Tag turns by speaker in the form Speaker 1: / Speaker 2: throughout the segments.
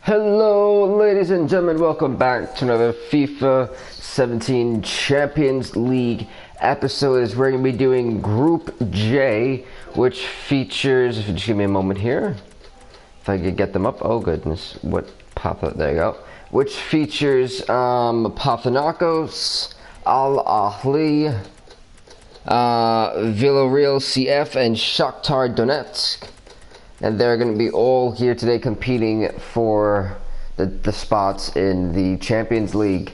Speaker 1: Hello ladies and gentlemen, welcome back to another FIFA 17 Champions League episode. As we're going to be doing Group J, which features, if you just give me a moment here, if I could get them up, oh goodness, what popped up, there you go, which features Panathinaikos, Al Ahly, Villarreal CF, and Shakhtar Donetsk. And they're going to be all here today competing for the spots in the Champions League.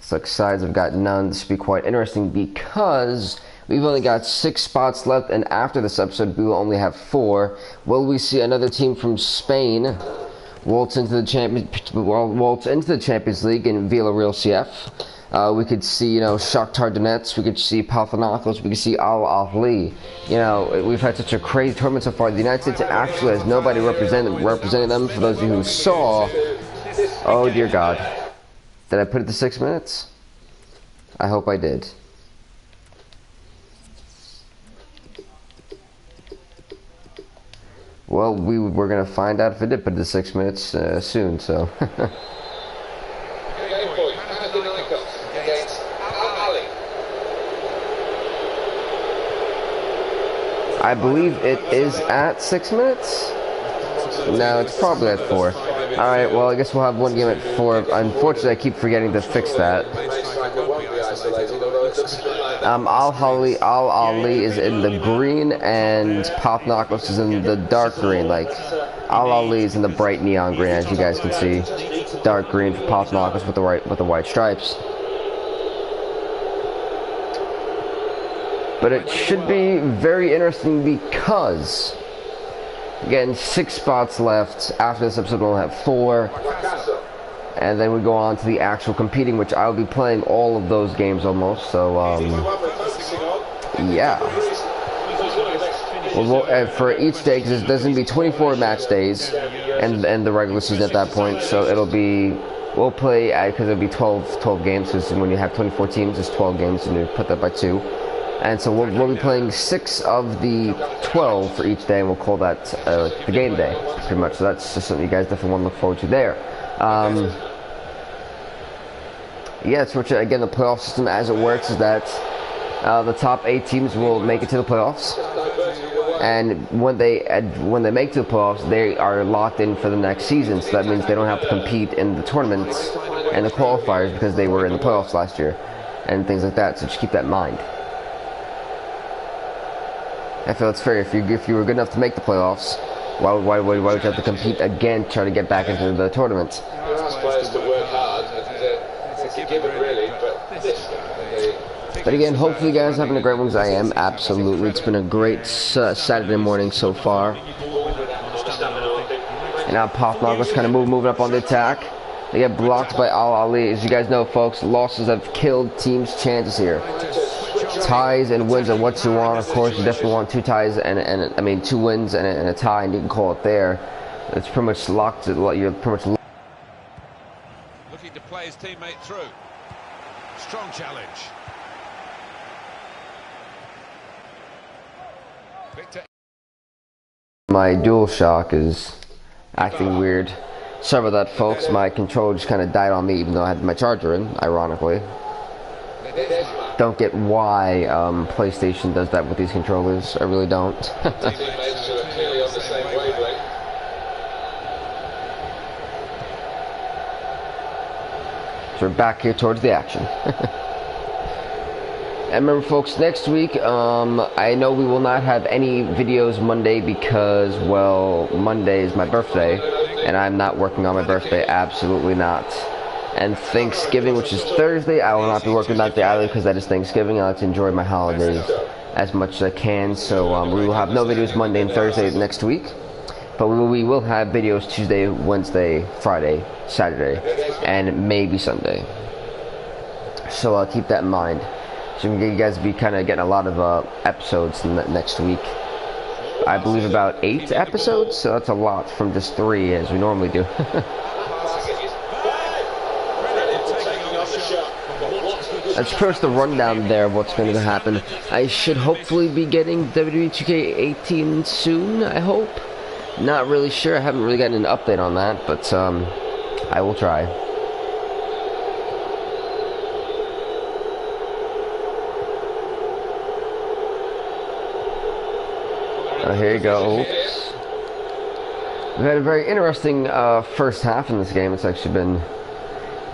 Speaker 1: It's like sides have got none. This will be quite interesting because we've only got 6 spots left, and after this episode we will only have 4. Will we see another team from Spain waltz into the Champions League in Villarreal CF? We could see, Shakhtar Donetsk, we could see Panathinaikos, we could see Al Ahly. We've had such a crazy tournament so far. The United States actually has nobody representing them. For those of you who saw, oh dear God. Did I put it to 6 minutes? I hope I did. Well, we're going to find out if it did put it to 6 minutes soon, so. I believe it is at 6 minutes. No, it's probably at 4. Alright, well, I guess we'll have one game at 4. Unfortunately, I keep forgetting to fix that. Al Ahly is in the green, and Panathinaikos is in the dark green. Like, Al Ahly is in the bright neon green, as you guys can see. Dark green for Panathinaikos with the white stripes. But it should be very interesting because, again, 6 spots left. After this episode, we'll have 4. And then we go on to the actual competing, which I'll be playing all of those games almost. So, yeah. For each day, because there's going to be 24 match days and the regular season at that point. So it'll be, we'll play, because it'll be 12 games. Because when you have 24 teams, it's 12 games, and you put that by 2. And so we'll be playing 6 of the 12 for each day, and we'll call that the game day, pretty much. So that's just something you guys definitely want to look forward to there. Yeah, so again, the playoff system as it works is that the top 8 teams will make it to the playoffs, and when they make it to the playoffs, they are locked in for the next season. So that means they don't have to compete in the tournaments and the qualifiers because they were in the playoffs last year, and things like that. So just keep that in mind. I feel it's fair if you were good enough to make the playoffs, why would you have to compete again to try to get back into the tournament? But again, hopefully you guys are having a great one, because I am, absolutely. It's been a great Saturday morning so far. And now Panathinaikos kind of moving up on the attack. They get blocked by Al Ahly. As you guys know, folks, losses have killed teams' chances here. Ties and wins are what you want. Of course, you definitely want 2 ties and 2 wins and a tie, and you can call it there. It's pretty much locked. You're pretty much
Speaker 2: looking to play his teammate through. Strong challenge. Victor.
Speaker 1: My DualShock is acting weird. Sorry about that, folks. My controller just kind of died on me, even though I had my charger in, ironically. Don't get why PlayStation does that with these controllers. I really don't. So we're back here towards the action. And remember, folks, next week, I know we will not have any videos Monday because, well, Monday is my birthday, and I'm not working on my birthday. Absolutely not. And Thanksgiving, which is Thursday, I will not be working that day either because that is Thanksgiving. I like to enjoy my holidays as much as I can. So we will have no videos Monday and Thursday next week. But we will have videos Tuesday, Wednesday, Friday, Saturday, and maybe Sunday. So I'll keep that in mind. So you guys will be kind of getting a lot of episodes next week. I believe about 8 episodes, so that's a lot from just 3 as we normally do. That's pretty much the rundown there of what's going to happen. I should hopefully be getting WWE 2K18 soon, I hope. Not really sure. I haven't really gotten an update on that, but I will try. Oh, here you go. Oops. We've had a very interesting first half in this game. It's actually been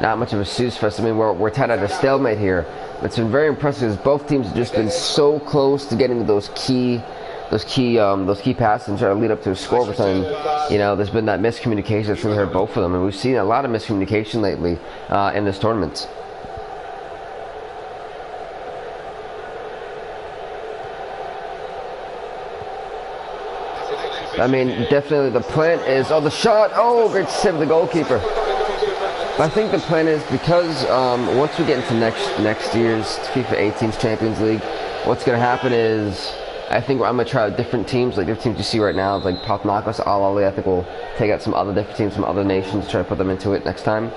Speaker 1: not much of a snooze fest. I mean, we're tied at a stalemate here. It's been very impressive because both teams have just been so close to getting to those key passes and try to lead up to a score. But then, you know, there's been that miscommunication that's really hurt both of them, and we've seen a lot of miscommunication lately in this tournament. I mean, definitely the plan is... Oh, the shot! Oh, great save of the goalkeeper. But I think the plan is because once we get into next year's FIFA 18's Champions League, what's going to happen is I think I'm going to try out different teams, like different teams you see right now, like Panathinaikos, Al-Ali. I think we'll take out some other different teams from other nations, try to put them into it next time.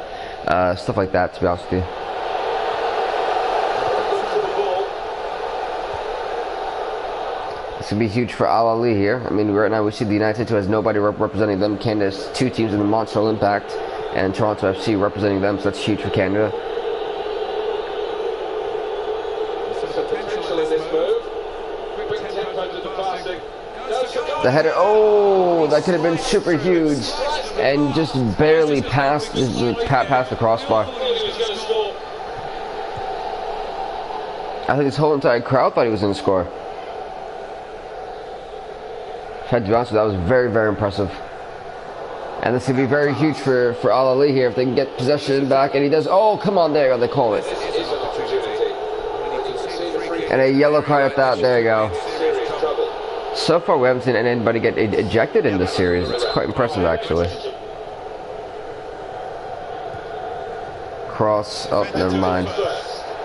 Speaker 1: Stuff like that, to be honest with you. It's going to be huge for Al-Ali here. I mean, right now we see the United States who has nobody representing them. Canada's two teams in the Montreal Impact and Toronto FC representing them, so that's huge for Canada. The header, oh, that could have been super huge and just barely passed the crossbar. I think this whole entire crowd thought he was going to score. To be honest with you, that was very, very impressive. And this could be very huge for Al-Ali here if they can get possession back. And he does. Oh, come on, there they call it. And a yellow card at that. There you go. So far, we haven't seen anybody get ejected in this series. It's quite impressive, actually. Cross. Oh, never mind.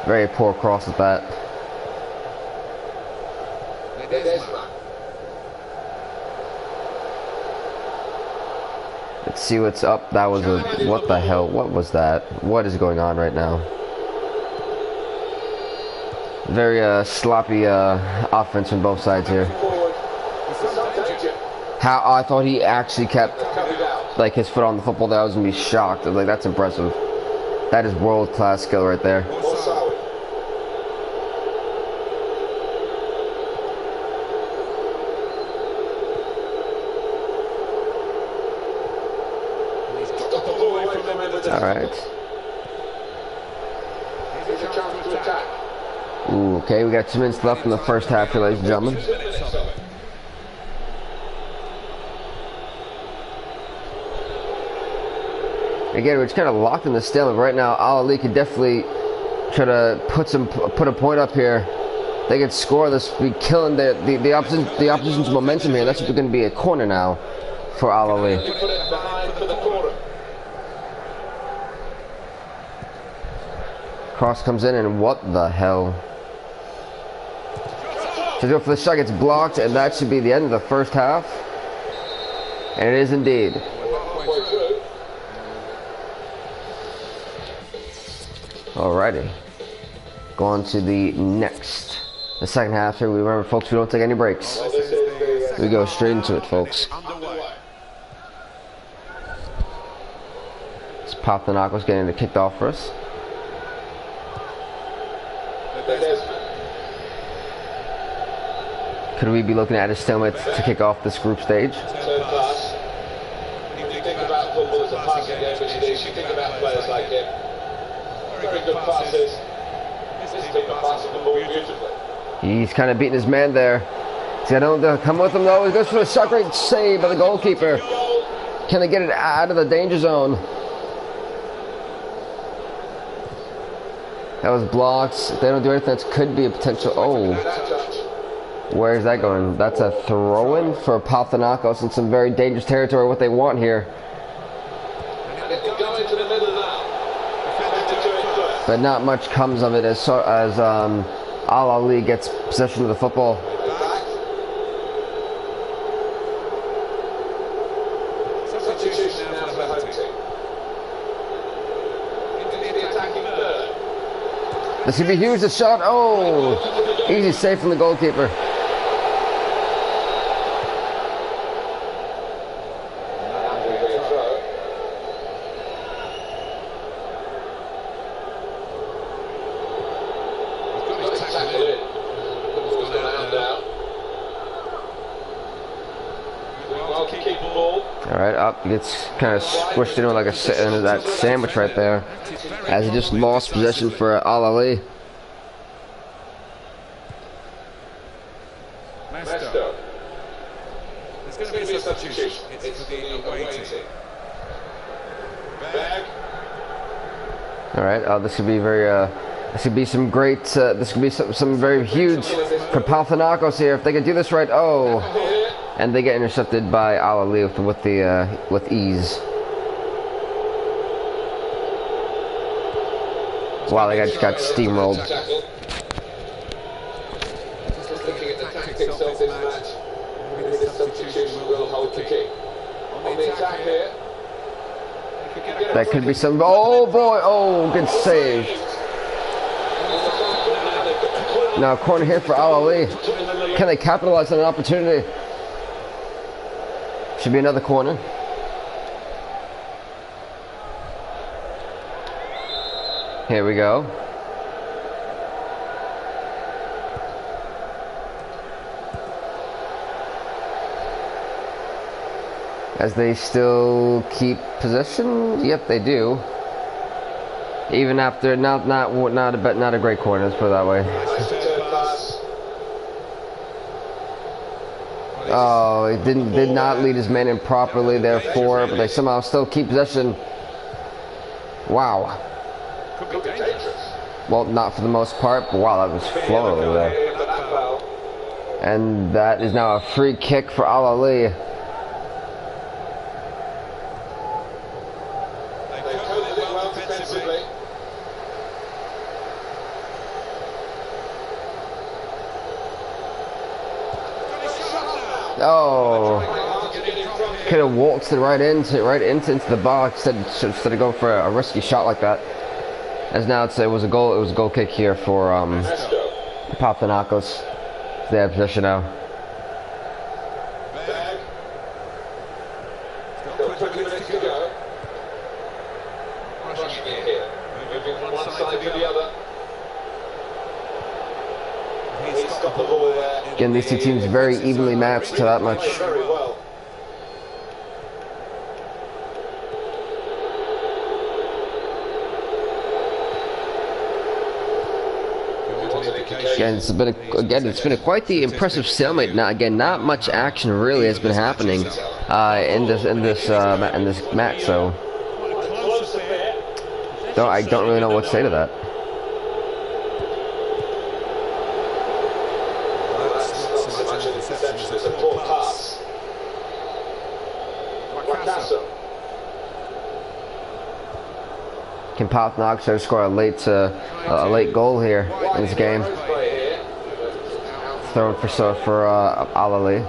Speaker 1: Very poor cross at that. Let's see what's up. That was a... What the hell? What was that? What is going on right now? Very sloppy offense from both sides here. How I thought he actually kept like his foot on the football there. I was gonna be shocked. I was like, that's impressive. That is world-class skill right there. Alright. Ooh, okay, we got 2 minutes left in the first half here, ladies and gentlemen. Again, we're just kind of locked in the stalemate right now. Al-Ali could definitely try to put a point up here. They could score this, be killing the opposition's momentum here. That's going to be a corner now for Al-Ali. Cross comes in, and what the hell? To go for the shot, gets blocked, and that should be the end of the first half. And it is indeed. Alrighty. Go on to the second half here. We remember, folks, we don't take any breaks. We go straight into it, folks. It's Panathinaikos getting it kicked off for us. Could we be looking at a stalemate to kick off this group stage?
Speaker 3: When you think about football as a passing game, which it is, you think about players like him. Very good passes. This team passes the ball beautifully.
Speaker 1: He's kind of beating his man there. He's got to come with him though. He goes for a shot, great save by the goalkeeper. Can they get it out of the danger zone? That was blocked. If they don't do anything, that could be a potential... Oh. Where is that going? That's a throw-in for Panathinaikos in some very dangerous territory, what they want here. But not much comes of it as Al-Ali gets possession of the football. This could be huge, the shot. Oh, easy save from the goalkeeper.
Speaker 3: well to keep the ball.
Speaker 1: Alright, up. He gets kind of squished into like into that sandwich right there. As he just lost possession for Al-Ali.
Speaker 3: Mesto.
Speaker 2: There's going to be a substitution. It's for the away team. Bag.
Speaker 1: Alright, this could be very, this could be some great, this could be some very huge for Panathinaikos here. If they could do this right, oh. And they get intercepted by Al-Ali with ease. Wow, they got steamrolled.
Speaker 3: Just looking at the tactics of this match, maybe the substitution will hold the key. On the attack here.
Speaker 1: That could be some. Oh boy! Oh, good save. Now corner here for Al-Ali. Can they capitalize on an opportunity? Should be another corner. Here we go. As they still keep possession. Yep, they do. Even after not a great corner. Let's put it that way. Oh, he did not lead his man in properly, therefore, but they somehow still keep possession. Wow.
Speaker 3: Could be dangerous.
Speaker 1: Well, not for the most part, but wow, that was flowing over there. And that is now a free kick for Al-Ali.
Speaker 3: They coded it well defensively.
Speaker 1: Oh, could have waltzed it right into the box instead of going for a risky shot like that. As now it was a goal. It was a goal kick here for Panathinaikos. They have possession now.
Speaker 3: Still 20 minutes to go. Rushing in here. Moving from one side to the other. He's got the ball there.
Speaker 1: Again, these two teams very evenly matched to that much.
Speaker 3: Very well.
Speaker 1: Again, it's been quite the impressive stalemate. Now, again, not much action really has been happening in this match. So, I don't really know what to say to that. Can Panathinaikos score a late goal here in this game? Thrown for Al-Ali.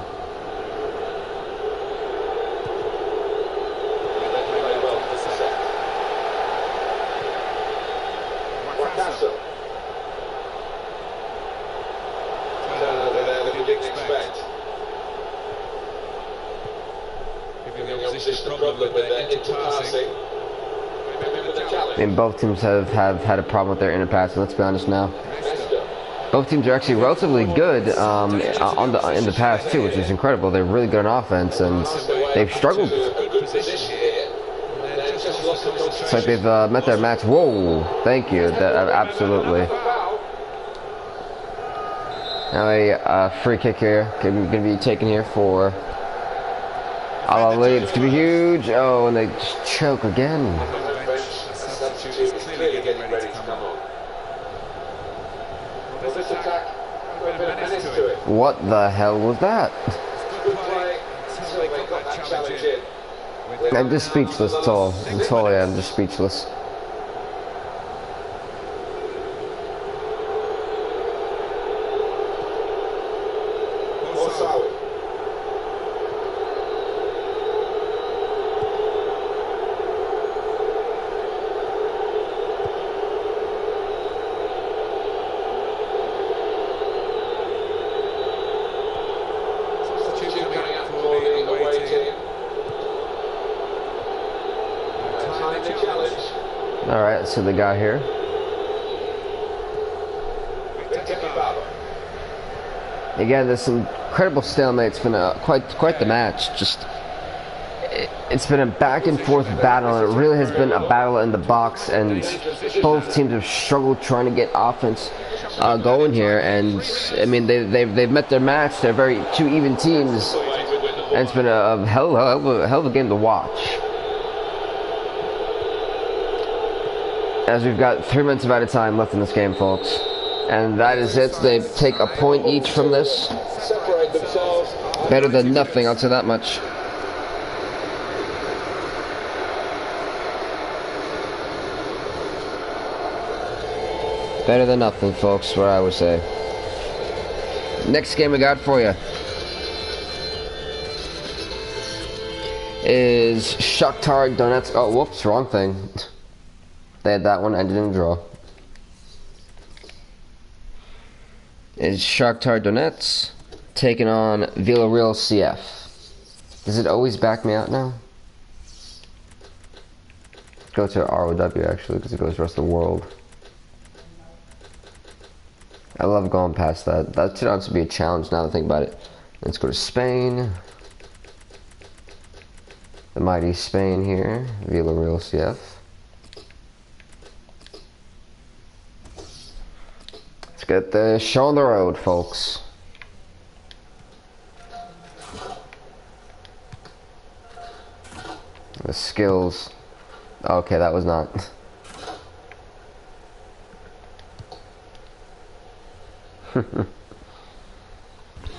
Speaker 1: And both teams have had a problem with their inner passing. Let's be honest now. Both teams are actually relatively good in the pass too, which is incredible. They're really good on offense, and they've struggled. It's like they've met their match. Whoa! Thank you. Absolutely. Now a free kick here. Going to be taken here for Al-Ali. It's going to be huge. Oh, and they just choke again. What the hell was that? I'm just speechless, that's all. That's all I am, I'm just speechless. Alright, let's see what they got here. Again, there's some incredible stalemate. It's been quite the match. It's been a back and forth battle, and it really has been a battle in the box, and both teams have struggled trying to get offense going here. And I mean, they've met their match. They're two even teams, and it's been a hell of a game to watch. As we've got 3 minutes of added time left in this game, folks, and that is it. They take a point each from this. Better than nothing, I'll say that much. Better than nothing, folks, what I would say. Next game we got for you is Shakhtar Donetsk. Oh, whoops, wrong thing. They had that one, ended in a draw. Is Shakhtar Donetsk taking on Villarreal CF. Does it always back me out now? Go to ROW actually, because it goes to the rest of the world. I love going past that. That turned out to be a challenge now that I think about it. Let's go to Spain. The mighty Spain here. Villarreal CF. Let's get the show on the road, folks. The skills. Okay, that was not.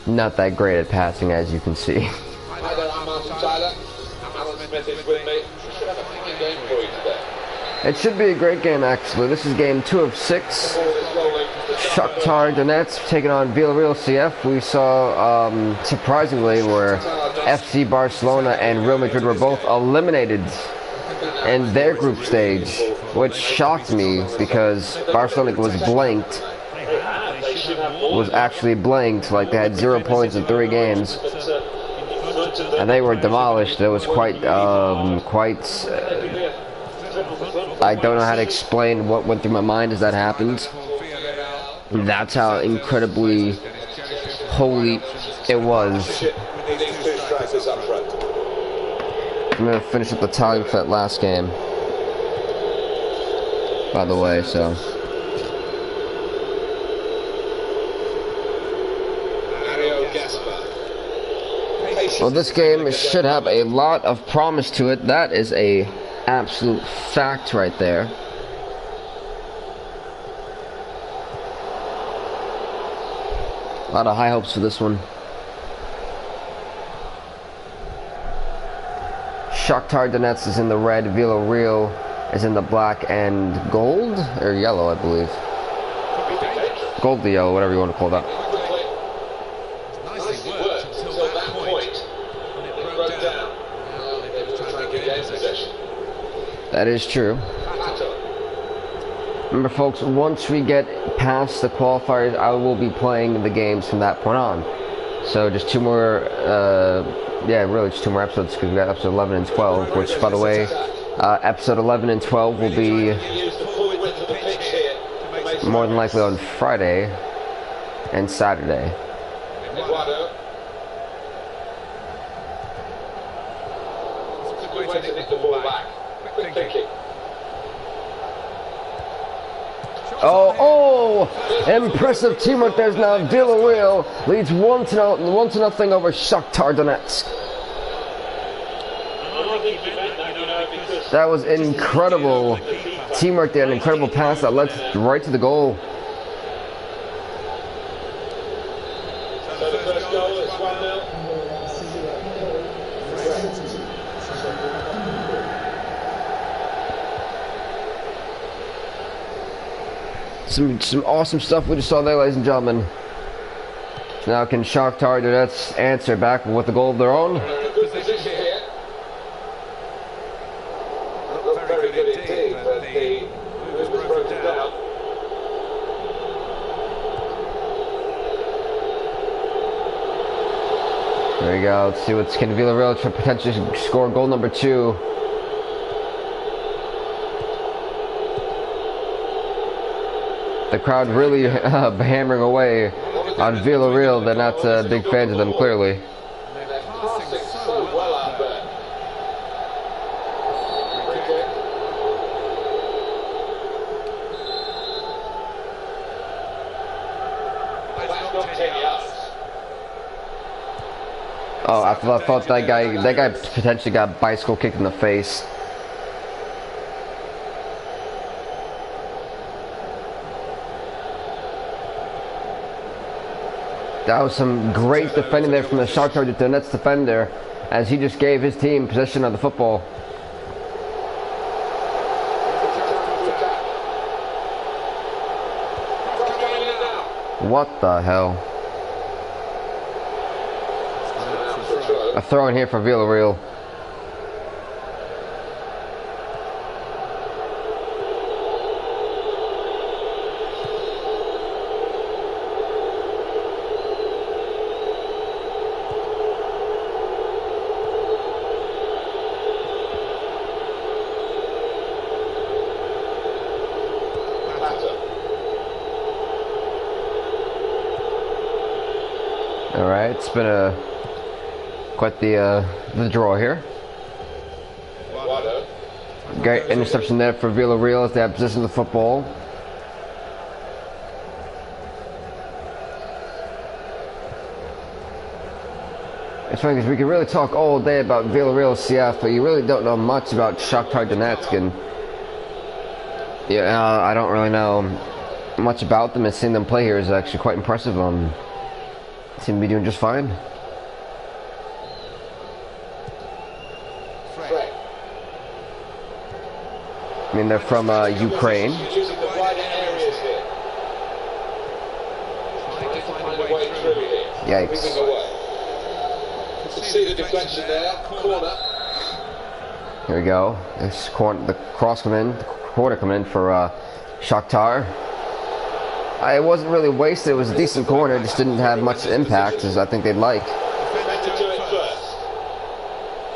Speaker 1: Not that great at passing, as you can see.
Speaker 3: Hi there, I'm Martin Tyler. Alan Smith is with me. We should have a fine game for you today.
Speaker 1: It should be a great game, actually. This is game 2 of 6. Shakhtar Donetsk taking on Villarreal CF. We saw, surprisingly, where FC Barcelona and Real Madrid were both eliminated in their group stage, which shocked me because Barcelona was blanked. Was actually blanked, like they had 0 points in 3 games, and they were demolished. It was quite, I don't know how to explain what went through my mind as that happened. That's how incredibly holy it was. I'm gonna finish up the tally for that last game, by the way, so. Well, this game should have a lot of promise to it. That is a absolute fact right there. A lot of high hopes for this one. Shakhtar Donetsk is in the red. Villarreal is in the black and gold, or yellow, I believe. Gold to yellow, whatever you want to call that. That is true. Remember, folks, once we get past the qualifiers, I will be playing the games from that point on. So just 2 more, yeah, really just 2 more episodes, because we got episode 11 and 12, which, by the way, episode 11 and 12 will be more than likely on Friday and Saturday. Oh, impressive teamwork. There's now Villarreal leads 1-0 over Shakhtar Donetsk. That was incredible teamwork there, an incredible pass that led right to the goal.
Speaker 3: So the first goal is 1-0.
Speaker 1: Some awesome stuff we just saw there, ladies and gentlemen. Now can Shakhtar Donetsk answer back with a goal of their own?
Speaker 3: Good position here. Looked very good indeed, but the move was broken down.
Speaker 1: There we go. Let's see what's can Villarreal potentially score goal number 2. The crowd really hammering away On Villarreal, they're not big fans of them, clearly.
Speaker 3: They're passing so well out there. Free kick. That's not 10 yards.
Speaker 1: Oh, I thought that guy potentially got bicycle kicked in the face. That was some great defending there from the Shakhtar Donetsk defender, as he just gave his team possession of the football. What the hell? A throw in here for Villarreal. All right, it's been quite the draw here. Great interception there for Villarreal as they have possession of the football. It's funny because we can really talk all day about Villarreal CF, but you really don't know much about Shakhtar Donetsk, and yeah, I don't really know much about them. And seeing them play here is actually quite impressive. Seem to be doing just fine. I mean, they're from Ukraine.
Speaker 3: Using the wider areas here. Trying to find a way through here.
Speaker 1: Yikes.
Speaker 3: See the deflection there, corner.
Speaker 1: Here we go. This corner, the cross coming in, the corner coming in for Shakhtar. It wasn't really wasted. It was a decent corner. It just didn't have much impact as I think they'd like.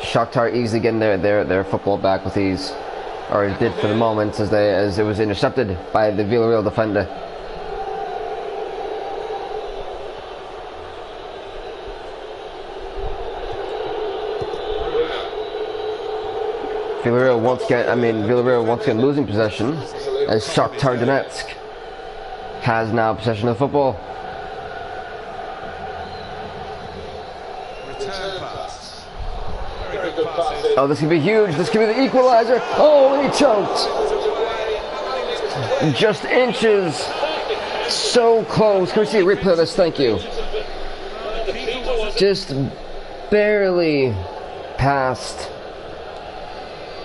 Speaker 1: Shakhtar easily getting their football back with ease, or it did for the moment, as it was intercepted by the Villarreal defender. Villarreal once again losing possession, as Shakhtar Donetsk has now possession of the football. Oh, this could be huge. This could be the equalizer. Oh, and he choked. Just inches. So close. Can we see a replay of this? Thank you. Just barely past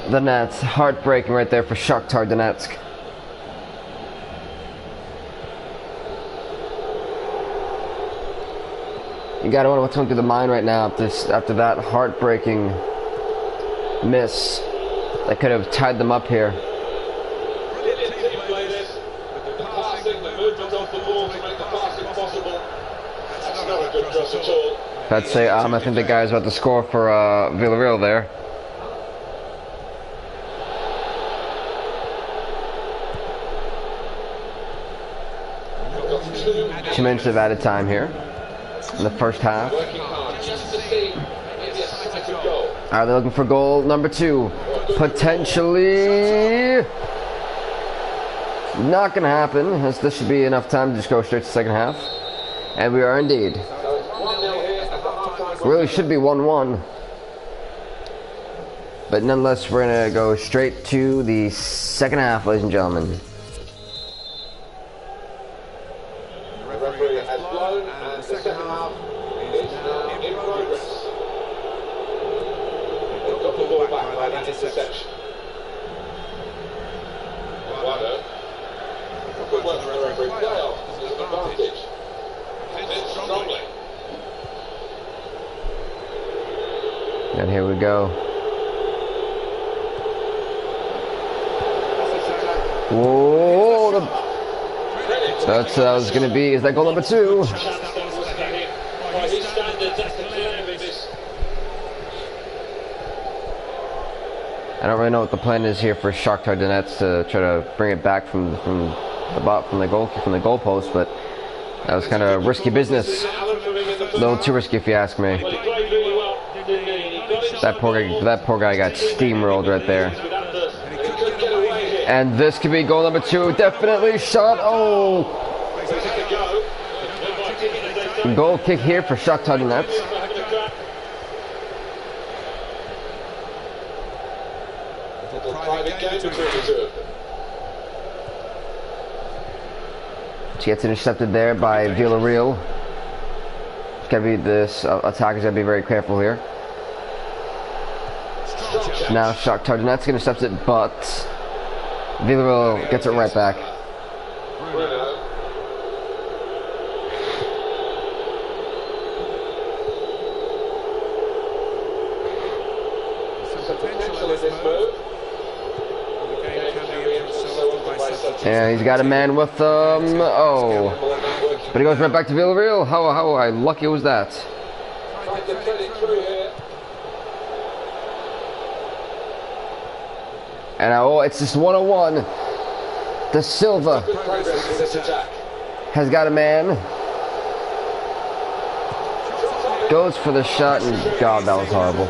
Speaker 1: the net. Heartbreaking right there for Shakhtar Donetsk. You gotta wonder what's going through the mind right now after that heartbreaking miss that could have tied them up here. I'd say I think the guy's about to score for Villarreal there. Two minutes of added time here in the first half. Are they looking for goal number 2? Potentially not gonna happen, as this should be enough time to just go straight to the second half. And we are indeed. Really should be 1-1. But nonetheless, we're gonna go straight to the second half, ladies and gentlemen.
Speaker 3: The referee has blown, and the second half is now in progress. Got the ball back by that interception. Wed-Thur. Good work from the referee. Playoff is an advantage. Defends strongly.
Speaker 1: And here we go. Whoa! That's what I was going to be. Is that goal number 2? I don't really know what the plan is here for Shakhtar Donetsk to try to bring it back from the goalpost, but That was kind of risky business. A little too risky if you ask me. That poor guy got steamrolled right there. And this could be goal number 2. Definitely shot. Oh! Goal kick here for Shakhtar Donetsk. She gets intercepted there by Villarreal. It's gotta be this attacker's gotta be very careful here. Now Shakhtar Donetsk intercepts it, but Villarreal gets it right back. Yeah, he's got a man with oh, but he goes right back to Villarreal. How lucky was that? And oh, it's just 101. De Silva has got a man. Goes for the shot, and God, that was horrible.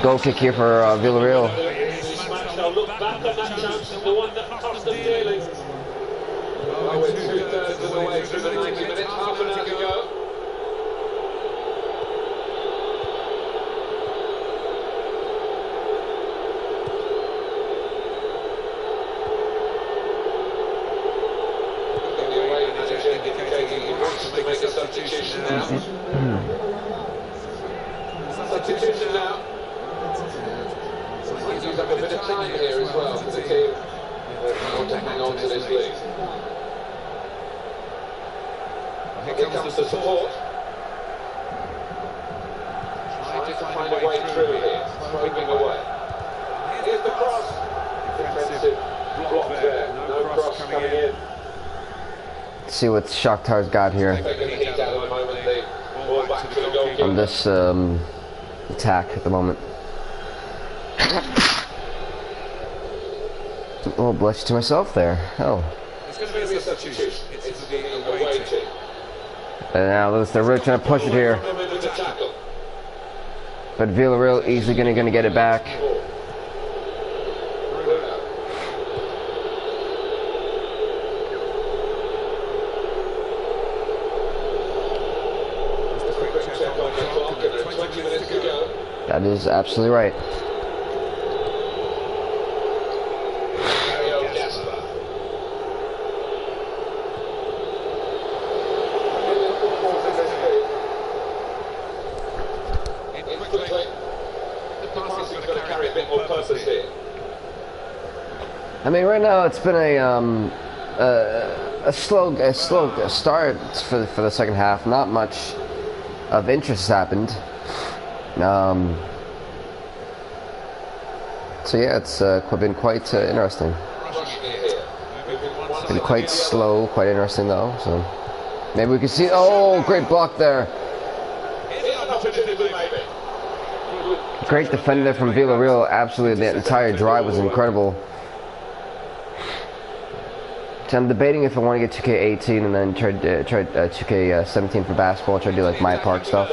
Speaker 1: Goal kick here for Villarreal.
Speaker 3: Substitution now. Use up a bit of time here as well for the team to hang on to this lead. Here comes the support. Trying to find a way through here, probing away. Here's the cross. Defensive block there. No cross coming in.
Speaker 1: Let's see what Shakhtar's got here on this attack at the moment. Oh, bless you to myself there. Oh.
Speaker 3: It's going to be a substitution. It's the away team.
Speaker 1: And now they're really trying to push it here. But Villarreal easily going to get it back. That is absolutely right. I mean, right now it's been a slow start for the second half. Not much of interest has happened. So yeah, it's been quite interesting. It's been quite slow, quite interesting though. So maybe we can see. Oh, great block there! Great defender from Villarreal. Absolutely, the entire drive was incredible. So I'm debating if I want to get 2K18 and then try 2K17 for basketball. Try to do like my park stuff.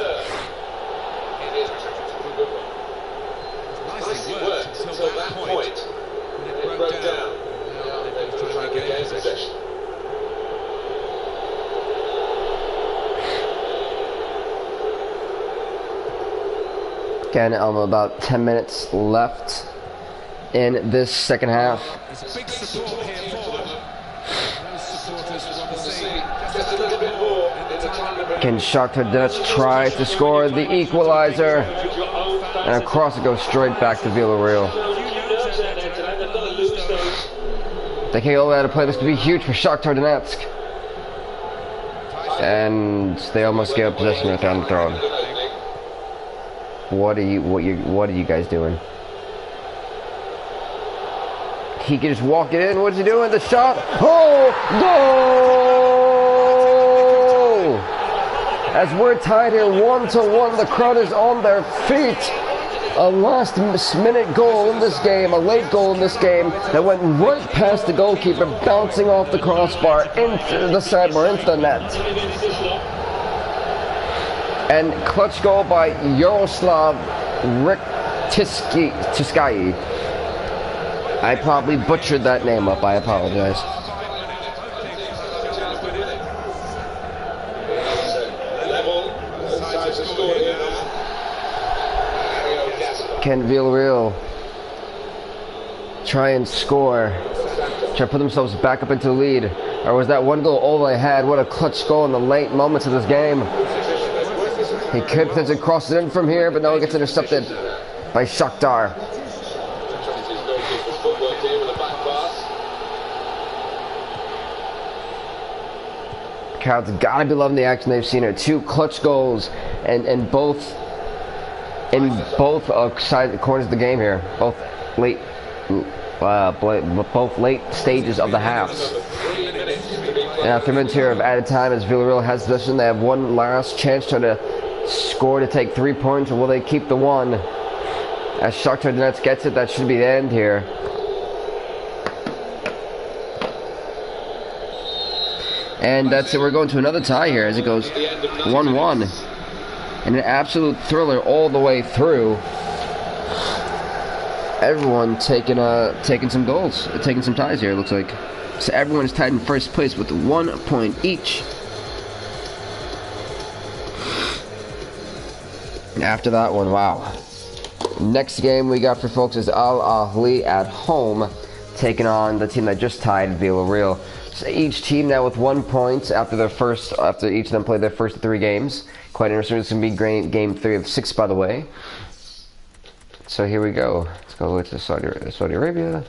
Speaker 1: Again, about 10 minutes left in this second half. Can Shakhtar Donetsk try to score the equalizer? And across it goes straight back to Villarreal. They can't go out of play. This could be huge for Shakhtar Donetsk. And they almost gave up possession right there on the throw. What are you guys doing? He can just walk it in. What's he doing? The shot. Oh, goal! As we're tied here 1-1, the crowd is on their feet. a last minute goal in this game, a late goal in this game that went right past the goalkeeper, bouncing off the crossbar into the sidebar, into the net. And clutch goal by Yaroslav Tiskayi. I probably butchered that name up, I apologize. Can Villarreal try and score? Try to put themselves back up into the lead? Or was that one goal all they had? What a clutch goal in the late moments of this game. He could potentially cross it in from here, but no, it gets intercepted by Shakhtar. Crowd's gotta be loving the action they've seen here. 2 clutch goals and both side corners of the game here. Both late stages of the halves. Now 3 minutes here of added time as Villarreal has possession. They have one last chance to score to take 3 points, or will they keep the one? As Shakhtar Donetsk gets it, that should be the end here. And that's it. We're going to another tie here as it goes 1-1. And an absolute thriller all the way through. Everyone taking some goals, taking some ties here, it looks like. So everyone's tied in first place with 1 point each. And after that one, wow. Next game we got for folks is Al Ahly at home, taking on the team that just tied, Villarreal. So each team now with 1 point after each of them played their first 3 games. Quite interesting. This is going to be game 3 of 6, by the way. So here we go. Let's go to Saudi Arabia.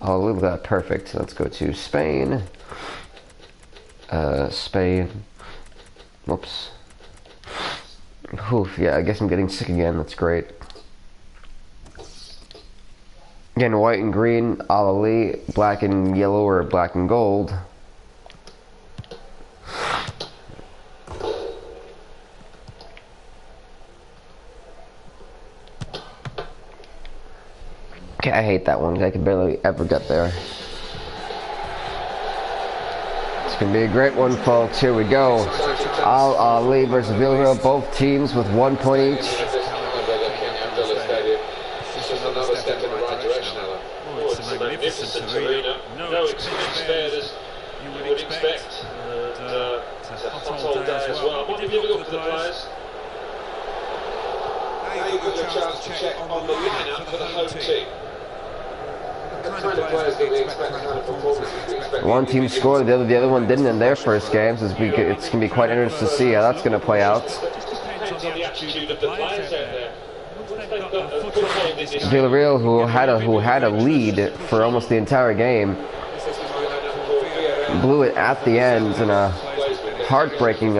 Speaker 1: Oh, look at that. Perfect. Let's go to Spain. Spain. Whoops. Oof, yeah, I guess I'm getting sick again. That's great. Again, white and green, Al Ahly, black and yellow or black and gold. Okay, I hate that one. I can barely ever get there. It's going to be a great one, folks. Here we go. Al Ahly versus Villarreal, both teams with 1 point each.
Speaker 3: Magnificent arena. No expense spared as you would expect. It's a hot day as well. What have you looked at the players? Now you've got a chance to check on the lineup for the home team. The kind of players that we expect, kind of performance we expect.
Speaker 1: One team scored, the other one didn't in their first games. It's going to be quite interesting to see how that's going to play out.
Speaker 3: Depends on the attitude of the players out there.
Speaker 1: Villarreal, who had a lead for almost the entire game, blew it at the end in a heartbreaking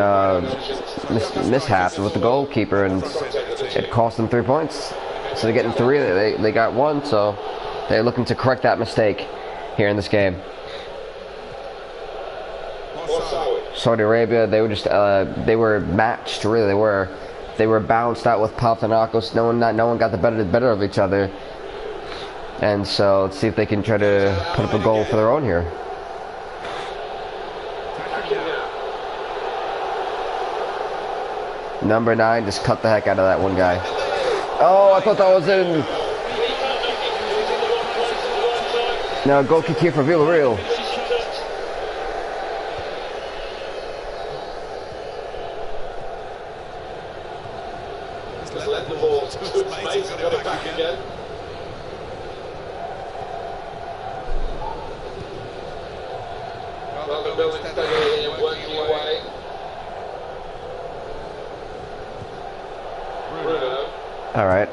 Speaker 1: mishap with the goalkeeper, and it cost them 3 points. So they're getting 3, they got 1, so they're looking to correct that mistake here in this game. Saudi Arabia, they were matched, really. They were bounced out with Panathinaikos. No one got the better of each other. And so let's see if they can try to put up a goal for their own here. Number 9 just cut the heck out of that one guy. Oh, I thought that was in. Now goal kick here for Villarreal.
Speaker 3: Let the ball to his mates and got it back again. Well, the building steadily and working away.
Speaker 1: All right,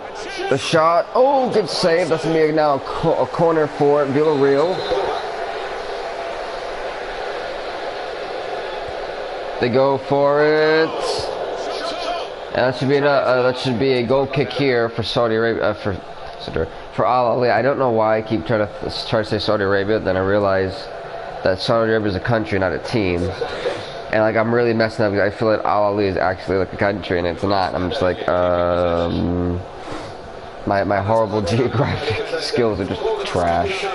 Speaker 1: the shot. Oh, good save. That's gonna be now a corner for Villarreal. They go for it. And that should be a goal kick here for Saudi Arabia for Al Ahly. I don't know why I keep trying to say Saudi Arabia. Then I realize that Saudi Arabia is a country, not a team. And like I'm really messing up because I feel like Al Ahly is actually like a country and it's not. I'm just like My horrible geographic skills are just trash.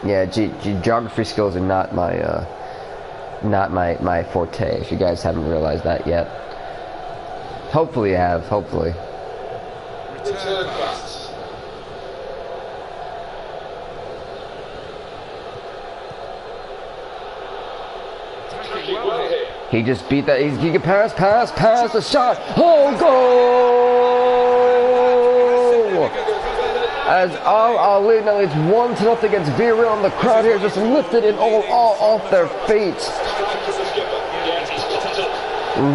Speaker 1: Yeah, geography skills are not my forte. If you guys haven't realized that yet, hopefully you have. Hopefully.
Speaker 2: Return pass.
Speaker 1: He just beat that. He can pass, the shot. Oh, goal! As Ali now it's 1-0 against Villarreal, and the crowd here just lifted it all off their feet.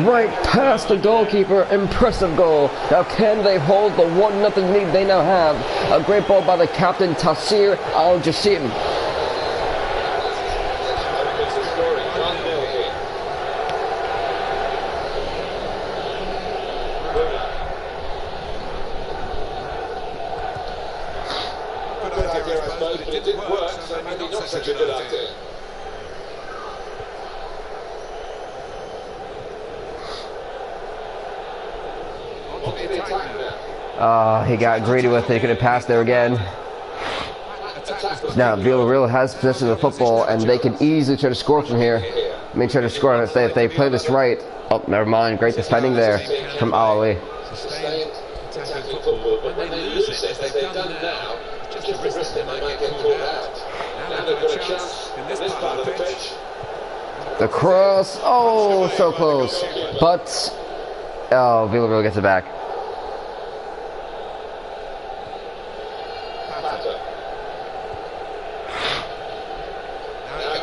Speaker 1: Right past the goalkeeper, impressive goal. Now can they hold the 1-0 lead they now have? A great ball by the captain Tassir Al-Jassim. He got greedy with it. He could have passed there again. Now Villarreal has possession of the football, and they can easily try to score from here. Try to score if they play this right. Oh, never mind. Great defending there from Ali.
Speaker 2: When they lose it, as they've done now, just a risk they might get caught out. Now they've got a chance in this part of the pitch.
Speaker 1: The cross. Oh, so close. But Villarreal gets it back.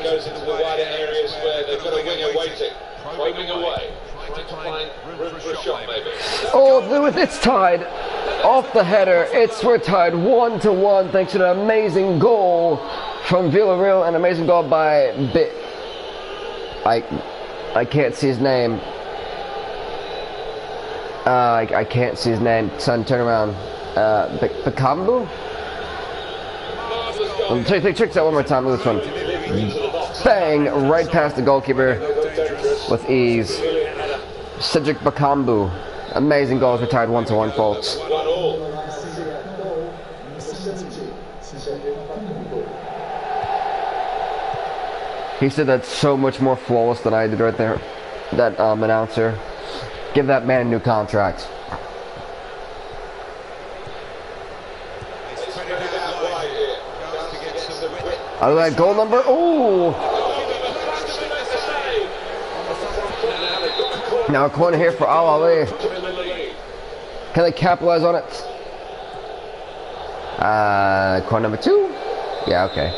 Speaker 2: Goes into the wider areas where they've got a winger waiting, probing away, trying to find room for a shot maybe.
Speaker 1: Oh, it's tied. Off the header, we're tied 1-1 thanks to an amazing goal from Villarreal, an amazing goal by I can't see his name. I can't see his name. Son, turn around. Bakambu? Take that one more time. Look at this one. Bang! Right past the goalkeeper with ease. Cedric Bakambu. Amazing goals. We're tied 1-1, folks. He said that's so much more flawless than I did right there. That announcer. Give that man a new contract. I like goal number. Ooh! Now a corner here for Al Ali. Can they capitalize on it? Corner number 2? Yeah, okay.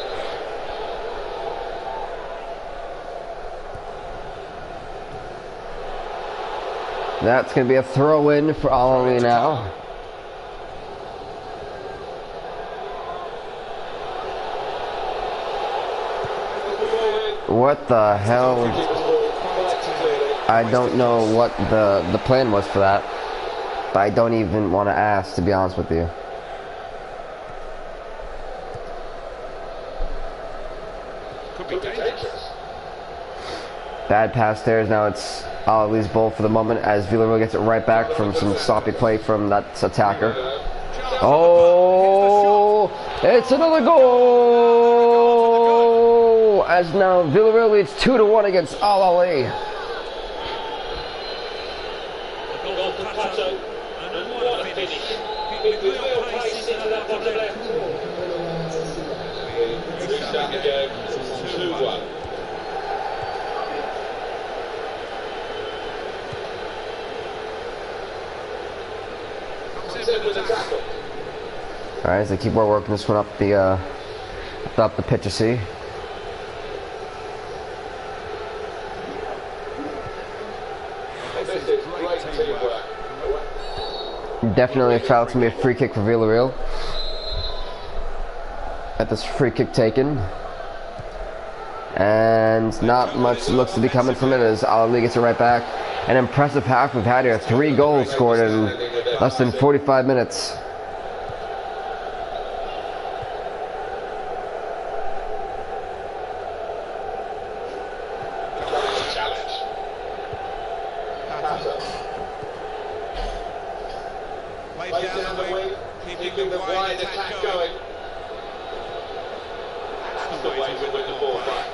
Speaker 1: That's going to be a throw-in for Al Ali now. What the hell? I don't know what the plan was for that. But I don't even want to ask, to be honest with you.
Speaker 2: Could be dangerous.
Speaker 1: Bad pass there. Now it's Ali's ball for the moment as Villarreal gets it right back from some sloppy play from that attacker. Oh! It's another goal! As now Villarreal leads 2-1 against Al Ali. Alright, so keep working this one up the pitch, you see. Definitely felt to be a free kick for Villarreal. Got this free kick taken. And not much looks to be coming from it as Ali gets it right back. An impressive half we've had here. 3 goals scored in less than 45 minutes.
Speaker 2: Plays down the wing, keeping the wide attack going. That's the way to win the ball back.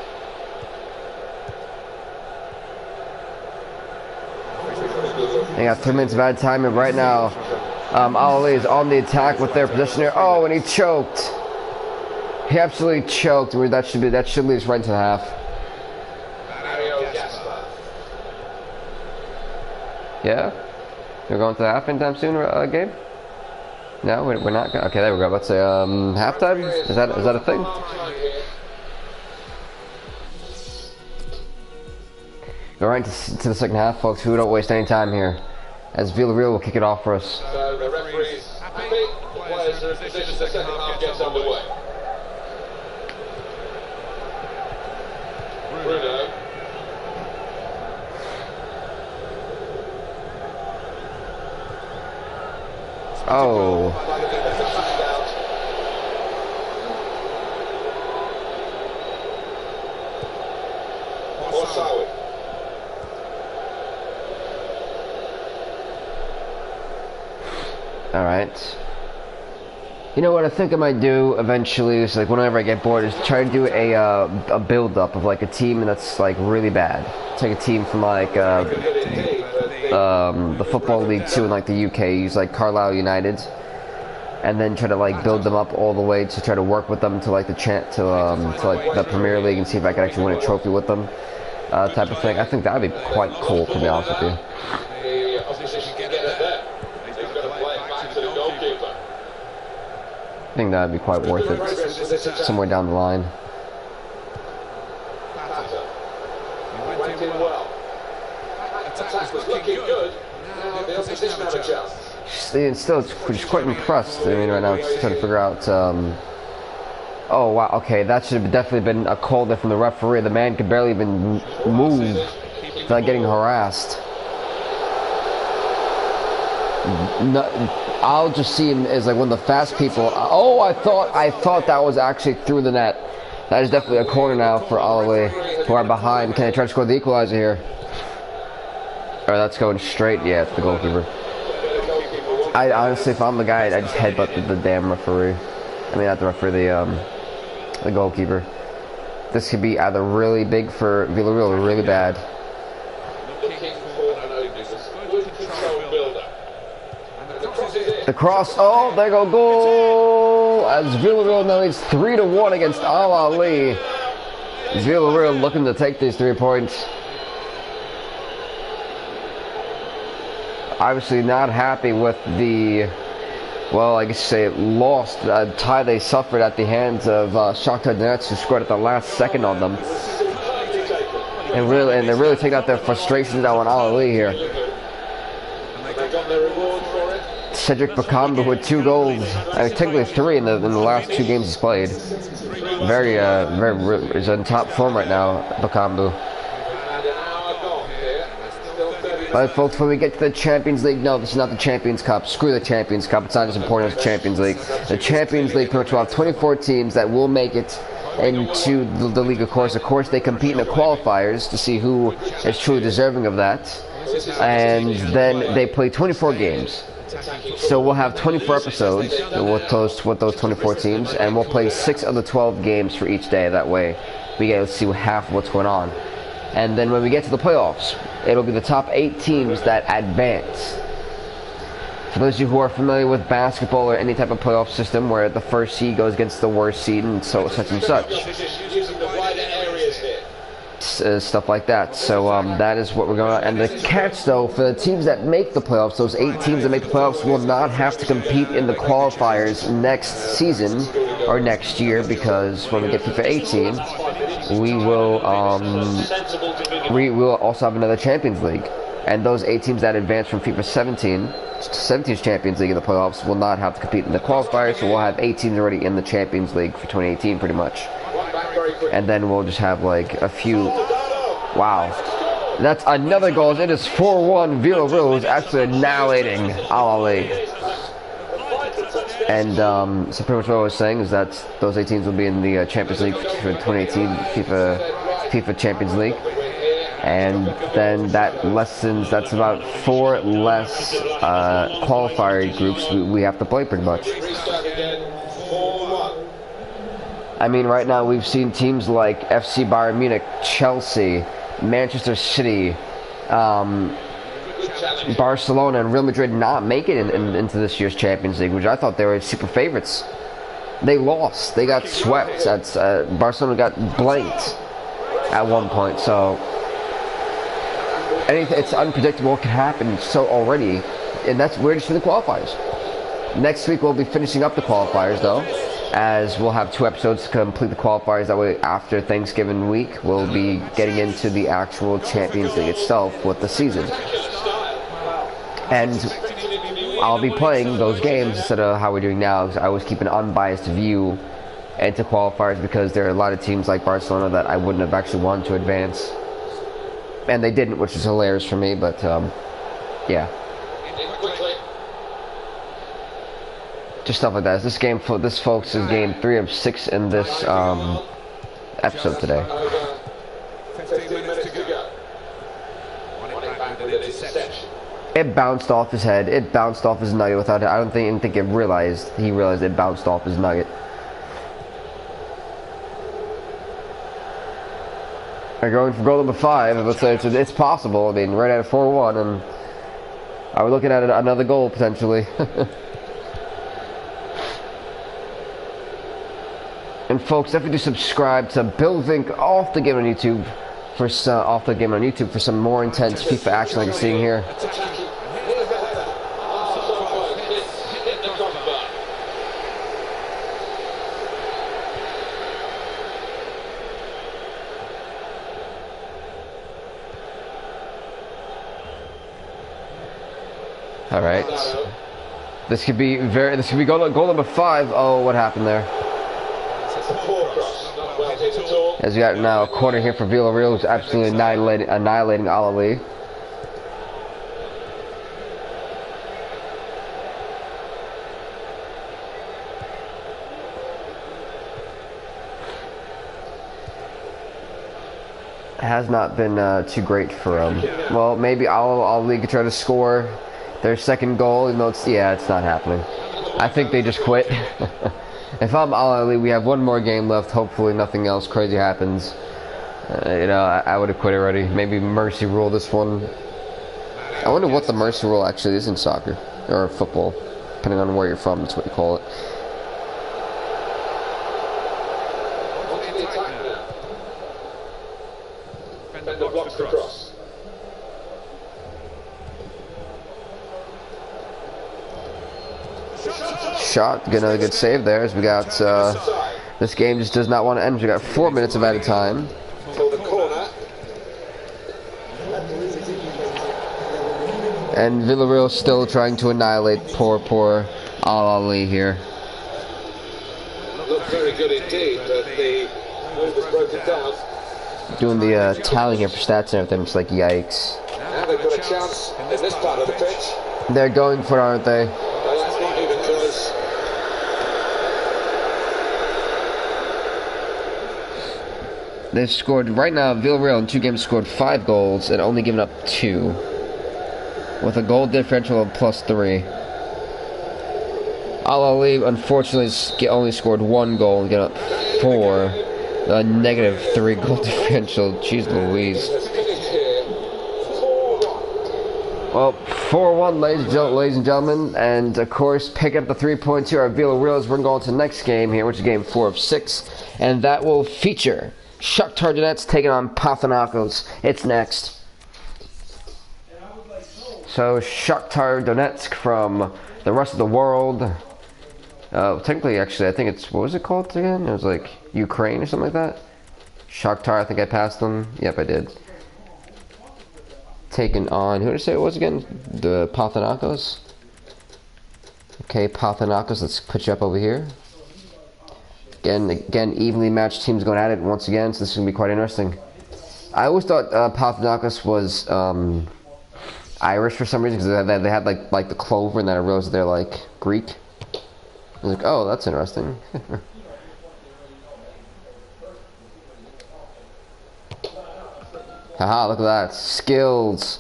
Speaker 1: They got 3 minutes of added time, and right now, Ali is on the attack with their position here. Oh, and he choked. He absolutely choked. That should lead us right into the half. Yeah, we're going to the half anytime soon, Gabe? No, we're not. Okay, there we go. Let's say halftime. Is that a thing? Go right to the second half, folks. We don't waste any time here, as Villarreal will kick it off for us.
Speaker 2: So the referee's happy. Players are in position. The second half gets underway. Bruno.
Speaker 1: Oh. All right. You know what I think I might do eventually is, like, whenever I get bored, is try to do a build up of like a team that's like really bad. Take a team from like the Football League 2 in like the UK, use like Carlisle United, and then try to like build them up all the way to try to work with them to like to like the Premier League and see if I can actually win a trophy with them, type of thing. I think that'd be quite cool, to be honest with you.
Speaker 2: The opposition can get it there. They've got to play it back to the goalkeeper.
Speaker 1: I think that'd be quite worth it somewhere down the line.
Speaker 2: Went in well. Attack was looking good. Now the opposition have a chance.
Speaker 1: Still, just quite impressed. I mean, right now, just trying to figure out. Oh wow, okay, that should have definitely been a call there from the referee. The man could barely even move without getting harassed. No, I'll just see him as like one of the fast people. Oh, I thought that was actually through the net. That is definitely a corner now for Ali, who are behind. Can they try to score the equalizer here? Or that's going straight. Yeah, it's the goalkeeper. I honestly, if I'm the guy, I just headbutt the damn referee. I mean, not the referee, the goalkeeper. This could be either really big for Villarreal or really bad. The cross. Oh, there go goal! As Villarreal now leads 3-1 against Al Ali. Villarreal looking to take these 3 points. Obviously not happy with the, well, I guess say lost tie they suffered at the hands of Shakhtar Donetsk, who scored at the last second on them. And they're really taking out their frustrations out on Al Ali here. Cedric Bakambu with 2 goals, technically 3 in the last 2 games he's played. Very is in top form right now, Bakambu. Alright folks, when we get to the Champions League, no, this is not the Champions Cup. Screw the Champions Cup, it's not as important as the Champions League. The Champions League pretty much will have 24 teams that will make it into the league, of course. Of course, they compete in the qualifiers to see who is truly deserving of that. And then they play 24 games. So we'll have 24 episodes with those 24 teams, and we'll play 6 of the 12 games for each day. That way, we get to see half of what's going on. And then when we get to the playoffs, it'll be the top 8 teams that advance. For those of you who are familiar with basketball or any type of playoff system where the first seed goes against the worst seed and so such and such. Stuff like that. So that is what we're going on. And the catch, though, for the teams that make the playoffs, those 8 teams that make the playoffs will not have to compete in the qualifiers next season or next year, because when we get FIFA 18, we will also have another Champions League. And those 8 teams that advance from FIFA 17's Champions League in the playoffs will not have to compete in the qualifiers, so we'll have 8 teams already in the Champions League for 2018 pretty much. And then we'll just have like a few. Wow, that's another goal. It is 4-1. Villarreal is actually annihilating Al Ali. And so pretty much what I was saying is that those 8 teams will be in the Champions League for 2018 FIFA Champions League. And then that's about 4 less qualifier groups we have to play pretty much. I mean, right now we've seen teams like FC Bayern Munich, Chelsea, Manchester City, Barcelona, and Real Madrid not make it into this year's Champions League, which I thought they were super favorites. They lost. They got swept. Barcelona got blanked at one point. So it's unpredictable. What can happen so already, and we're just in the qualifiers. Next week we'll be finishing up the qualifiers, though, as we'll have 2 episodes to complete the qualifiers. That way, after Thanksgiving week, we'll be getting into the actual Champions League itself with the season. And I'll be playing those games instead of how we're doing now, because I always keep an unbiased view into qualifiers, because there are a lot of teams like Barcelona that I wouldn't have actually wanted to advance. And they didn't, which is hilarious for me, but yeah. Just stuff like that. This folks is game 3 of 6 in this episode today.
Speaker 3: 15 minutes to go.
Speaker 1: It bounced off his head. It bounced off his nugget without it. I don't think he realized it bounced off his nugget. They're going for goal number 5. Let's say it's possible. I mean, right at 4-1, and are we looking at another goal potentially? And folks, definitely do subscribe to Bill Vink off the game on YouTube for some more intense FIFA action like you're seeing here. All right. This could be goal number 5. Oh, what happened there? As we got now a corner here for Villarreal, who's absolutely annihilating Ali. Has not been too great for him. Well, maybe Ali could try to score their second goal, even though it's not happening. I think they just quit. If I'm Ali, we have 1 more game left. Hopefully nothing else crazy happens. I would have quit already. Maybe mercy rule this one. I wonder what the mercy rule actually is in soccer or football, depending on where you're from. That's what you call it. Shot, get another good save there, as we got this game just does not want to end. We got 4 minutes of added time. And Villarreal still trying to annihilate poor Ali here.
Speaker 2: Looked very good indeed, but the move was broken down.
Speaker 1: Doing the tallying here for stats and everything, it's like yikes.
Speaker 2: Now they've got a chance in this part of the pitch.
Speaker 1: They're going for it, aren't they?
Speaker 2: Well, that's not even close.
Speaker 1: They've scored, right now, Villarreal in 2 games scored 5 goals and only given up 2. With a goal differential of +3. Al-Ali, unfortunately, only scored 1 goal and got up 4. A -3 goal differential. Jeez Louise. Well, 4-1, ladies and gentlemen. And, of course, pick up the 3 points here at Villarreal. We're going to the next game here, which is game 4 of 6. And that will feature Shakhtar Donetsk taking on Panathinaikos. It's next. So, Shakhtar Donetsk from the rest of the world. Technically, actually, I think it's, what was it called again? It was like Ukraine or something like that. Shakhtar, I think I passed them. Yep, I did. Taken on, who did I say it was again? The Panathinaikos. Okay, Panathinaikos, let's put you up over here. Again, evenly matched teams going at it once again, so this is going to be quite interesting. I always thought Panathinaikos was Irish for some reason, because they had like the clover, and then I realized they're like Greek. I was like, oh, that's interesting. Haha, look at that. Skills.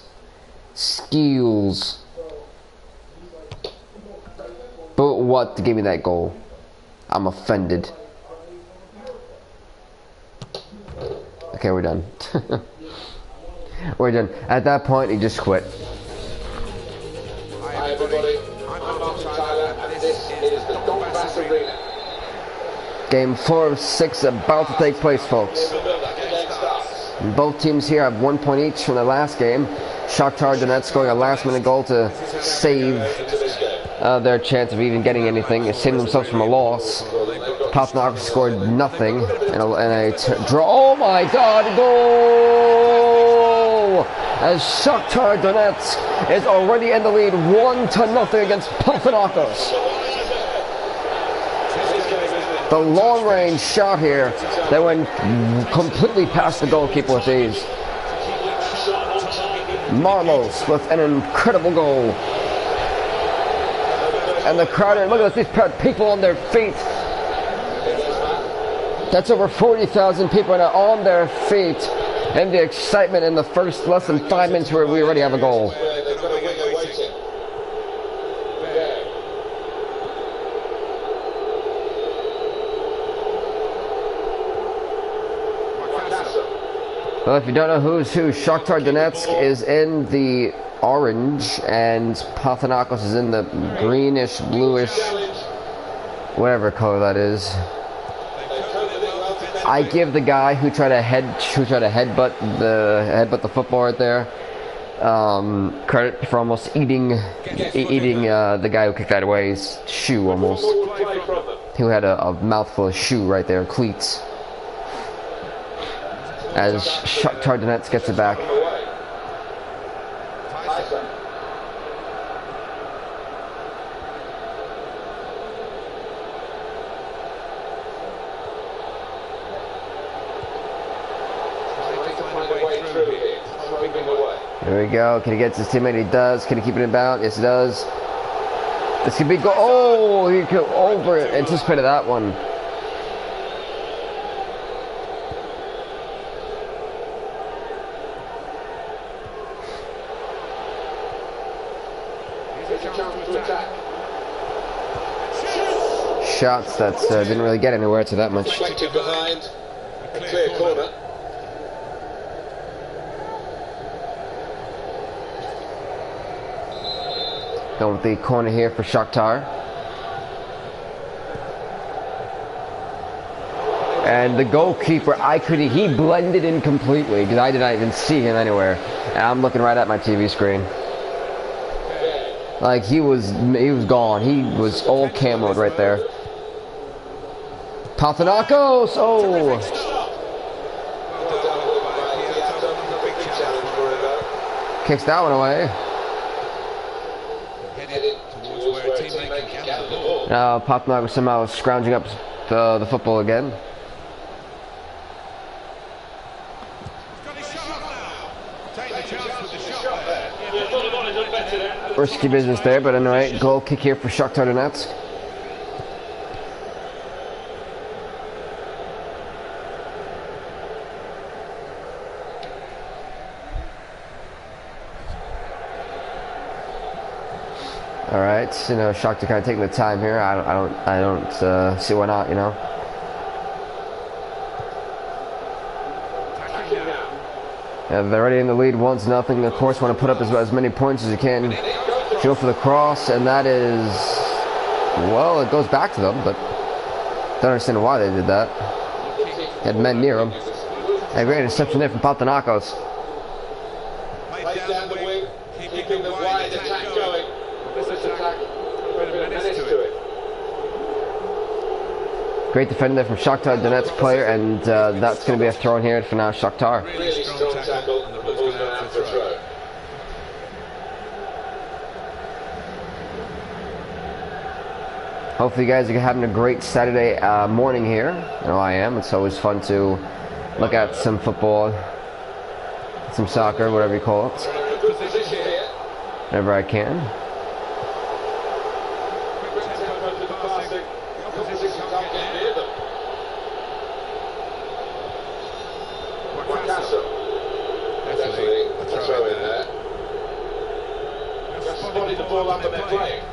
Speaker 1: Skills. But what to give me that goal? I'm offended. Okay, we're done. We're done. At that point, he just quit.
Speaker 2: Hi everybody, I'm Martin Tyler and this is the Donbass Arena.
Speaker 1: Game 4 of 6 about to take place, folks. Both teams here have 1 point each from the last game. Shakhtar Donetsk scoring a last-minute goal to save their chance of even getting anything, saving themselves from a loss. Panathinaikos scored nothing in a draw. Oh my God! Goal! As Shakhtar Donetsk is already in the lead, 1-0 against Panathinaikos. The long-range shot here that went completely past the goalkeeper with ease. Marlos with an incredible goal. And the crowd, look at these people on their feet. That's over 40,000 people now on their feet. And the excitement in the first less than 5 minutes where we already have a goal. Well, if you don't know who's who, Shakhtar Donetsk is in the orange and Panathinaikos is in the greenish, bluish, whatever color that is. I give the guy who tried to headbutt the football right there credit for almost eating the guy who kicked that away, his shoe almost. Who had a mouthful of shoe right there, cleats. As Shakhtar Donetsk gets it back. There we go. Can he get to his teammate? He does. Can he keep it in bounds? Yes, he does. This could be goal. Oh, he could over anticipated that one. Shots that didn't really get anywhere to that much.
Speaker 2: Deflected behind, a clear corner.
Speaker 1: Going with the corner here for Shakhtar. And the goalkeeper, he blended in completely because I did not even see him anywhere. And I'm looking right at my TV screen. Like he was gone. He was all camoed right there. Panathinaikos! Oh! Kicks that one away. Now Panathinaikos somehow is scrounging up the football again. Risky business there, but anyway, goal kick here for Shakhtar Donetsk. All right, Shakhtar kind of taking the time here. I don't see why not, Yeah, they're already in the lead, 1-0. Of course, want to put up as many points as you can. Go for the cross, and that is, well, it goes back to them, but don't understand why they did that. Had men near them. A great interception there from Panathinaikos.
Speaker 2: Plays down the wing, keeping the wide attack going. This attack, put a bit of menace to it.
Speaker 1: Great defender there from Shakhtar Donetsk player, and that's going to be a throw in here for now Shakhtar.
Speaker 2: Really strong tackle, and the ball's going out for a throw.
Speaker 1: Hopefully you guys are having a great Saturday morning here. I know I am. It's always fun to look at some football, some soccer, whatever you call it, whenever I can.
Speaker 2: they're playing.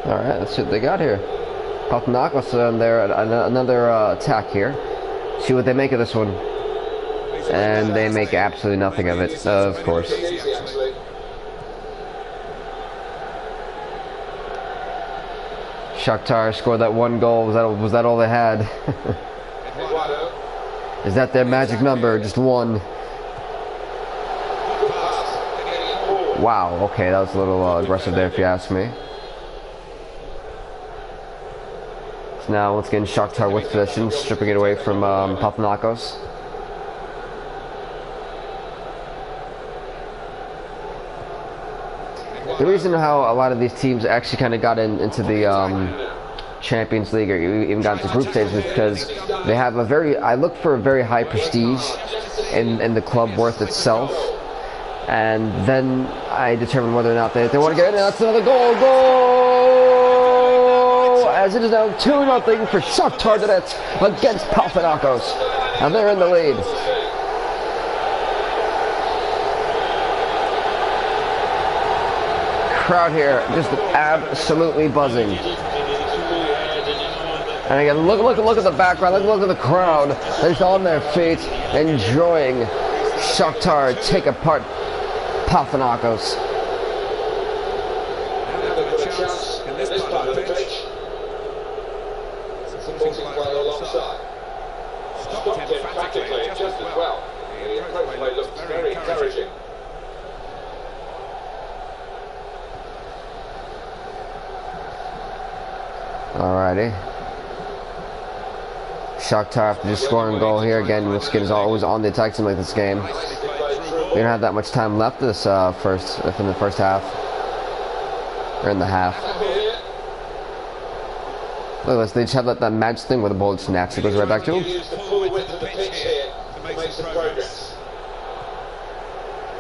Speaker 1: Alright, let's see what they got here. Panathinaikos on there, another attack here. See what they make of this one. And they make absolutely nothing of it, of course.
Speaker 2: Easy, actually.
Speaker 1: Shakhtar scored that one goal. Was that all they had?
Speaker 2: Eduardo.
Speaker 1: Is that their magic number? Just one.
Speaker 2: Good pass. They're getting it forward.
Speaker 1: Wow, okay, that was a little aggressive there if you ask me. So now let's get in Shakhtar with possession, stripping it away from Panathinaikos. The reason how a lot of these teams actually kind of got into the Champions League or even got into group stages is because they have I look for a very high prestige in the club worth itself, and then I determine whether or not they want to get in. And that's another goal, as it is now 2-0 for Shakhtar Donetsk against Panathinaikos, and they're in the lead. Crowd here just absolutely buzzing. And again, look at the background, look at the crowd. They're just on their feet, enjoying Shakhtar take apart Panathinaikos.
Speaker 2: Now they've got a chance in this part of the pitch. Supporting well alongside. Stopped emphatically just as well. The approach play looks very encouraging.
Speaker 1: Alrighty. Shakhtar after just scoring a goal here again. Wiskin is always on the attack team like this game. We don't have that much time left this in the first half. Or in the half. Look at this, they just have that match thing where the ball snaps, it goes right back to them.
Speaker 2: Use the full width of the pitch here to make some progress.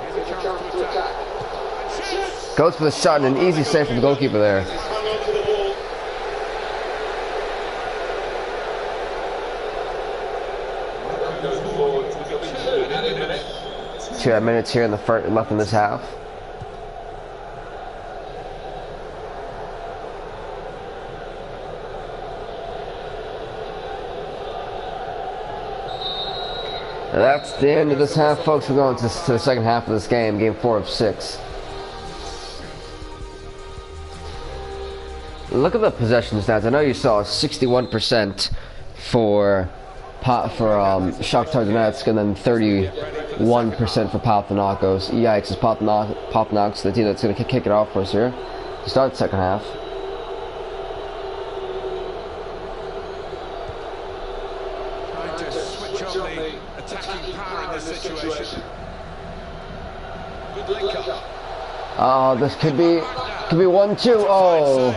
Speaker 2: Here's a chance to attack.
Speaker 1: Goes for the shot and an easy save from the goalkeeper there.
Speaker 2: He's hung on to the ball.
Speaker 1: 2 minutes here in the first left in this half. And that's the end of this half, folks. We're going to the second half of this game, game 4 of 6. Look at the possession stats. I know you saw 61% for Shakhtar Donetsk and then 31% for Panathinaikos. Yikes, it's Panathinaikos, the team that's going to kick it off for us here to start the second half.
Speaker 3: Trying to switch on the attacking power in this situation. Good link up.
Speaker 1: Oh, this could be 1-2. Oh.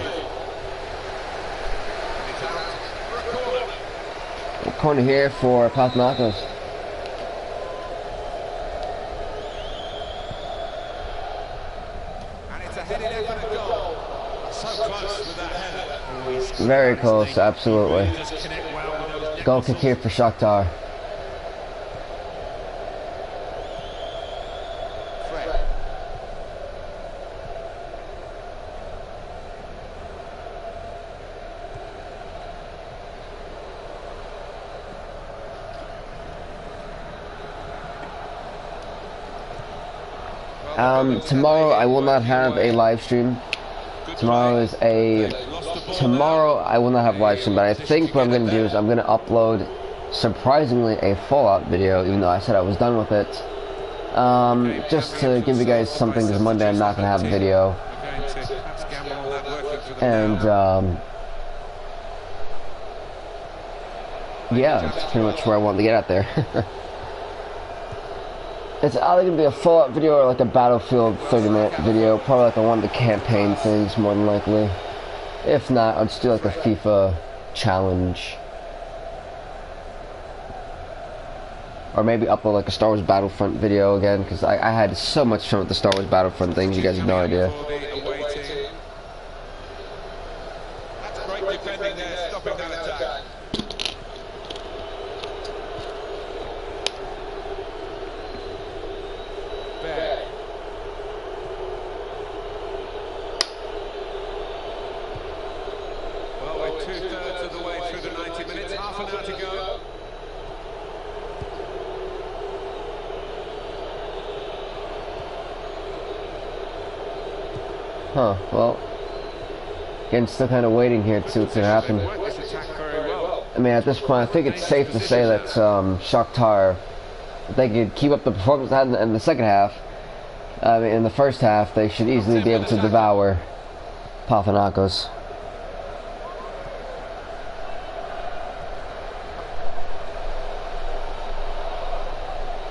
Speaker 1: Corner here for Panathinaikos.
Speaker 3: And it's a headed effort at goal. So close with that header.
Speaker 1: Very close, absolutely.
Speaker 3: Just connect well with those
Speaker 1: Goal kick here for Shakhtar. Tomorrow I will not have a live stream. Tomorrow I will not have a live stream, but I think what I'm going to do is I'm going to upload, surprisingly, a Fallout video, even though I said I was done with it. Just to give you guys something, because Monday I'm not going to have a video. And, yeah, that's pretty much where I wanted to get at there. It's either going to be a Fallout video or like a Battlefield 30-minute video. Probably like one of the campaign things, more than likely. If not, I'll just do like a FIFA challenge. Or maybe upload like a Star Wars Battlefront video again, because I had so much fun with the Star Wars Battlefront things, you guys have no idea.
Speaker 3: That's great defending there, stopping that attack. 2/3 of the way through the 90 minutes, half an hour to go.
Speaker 1: Huh, well, again, still kind of waiting here to see what's going to happen. I mean, at this point, I think it's safe to say that Shakhtar, if they could keep up the performance they had in the second half, I mean, in the first half, they should easily be able to devour Panathinaikos.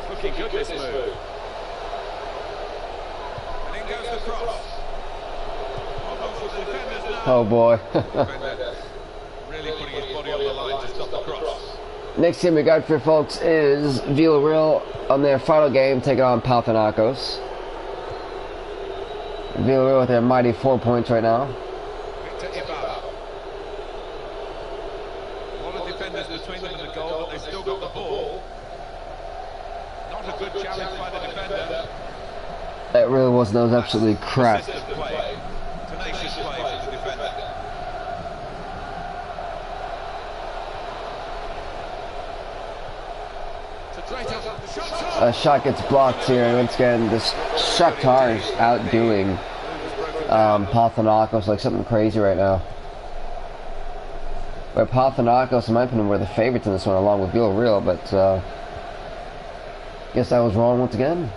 Speaker 3: Looking good, this move. And in goes the cross.
Speaker 1: Oh boy.
Speaker 3: Really putting his body on the line to stop the cross.
Speaker 1: Next game we got for folks is Villarreal on their final game taking on Panathinaikos. Villarreal with their mighty 4 points right now.
Speaker 3: A lot of defenders between them and the goal, but they've still got the ball. Not a good challenge by the defender.
Speaker 1: That really wasn't. That was absolutely crap.
Speaker 3: Tenacious play from the defender.
Speaker 1: A shot gets blocked here, and once again, this Shakhtar is outdoing Panathinaikos like something crazy right now. But Panathinaikos, in my opinion, were the favorites in this one, along with Villarreal, but guess I was wrong once again.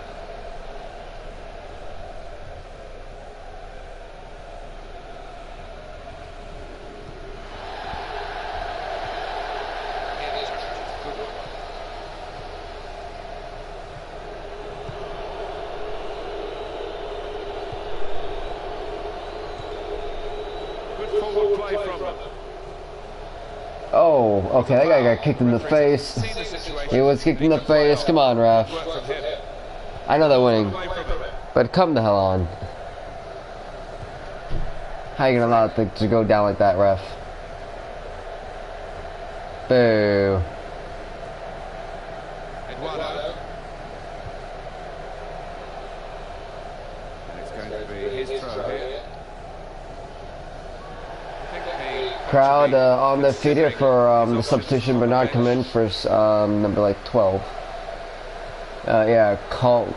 Speaker 1: Oh, okay, that guy got kicked in the face. He was kicked in the face. Come on, ref. I know they're winning, but come the hell on. How are you gonna allow it to go down like that, ref? Boo.
Speaker 3: It's going to be his throw here.
Speaker 1: Crowd on their feet here for the substitution. Bernard come in for number like 12. Yeah, Kovalenko.